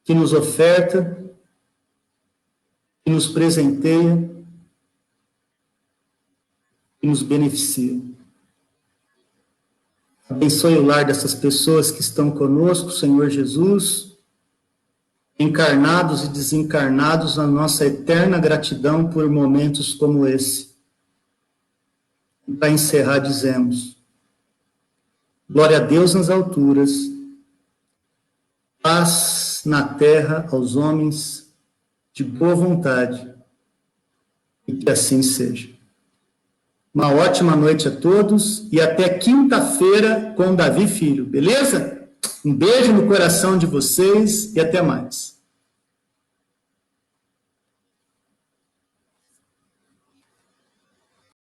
que nos oferta, que nos presenteia, que nos beneficia. Abençoe o lar dessas pessoas que estão conosco, Senhor Jesus, encarnados e desencarnados, na nossa eterna gratidão por momentos como esse. E para encerrar, dizemos: glória a Deus nas alturas, paz na terra aos homens de boa vontade, e que assim seja. Uma ótima noite a todos e até quinta-feira com Davi Filho, beleza? Um beijo no coração de vocês e até mais.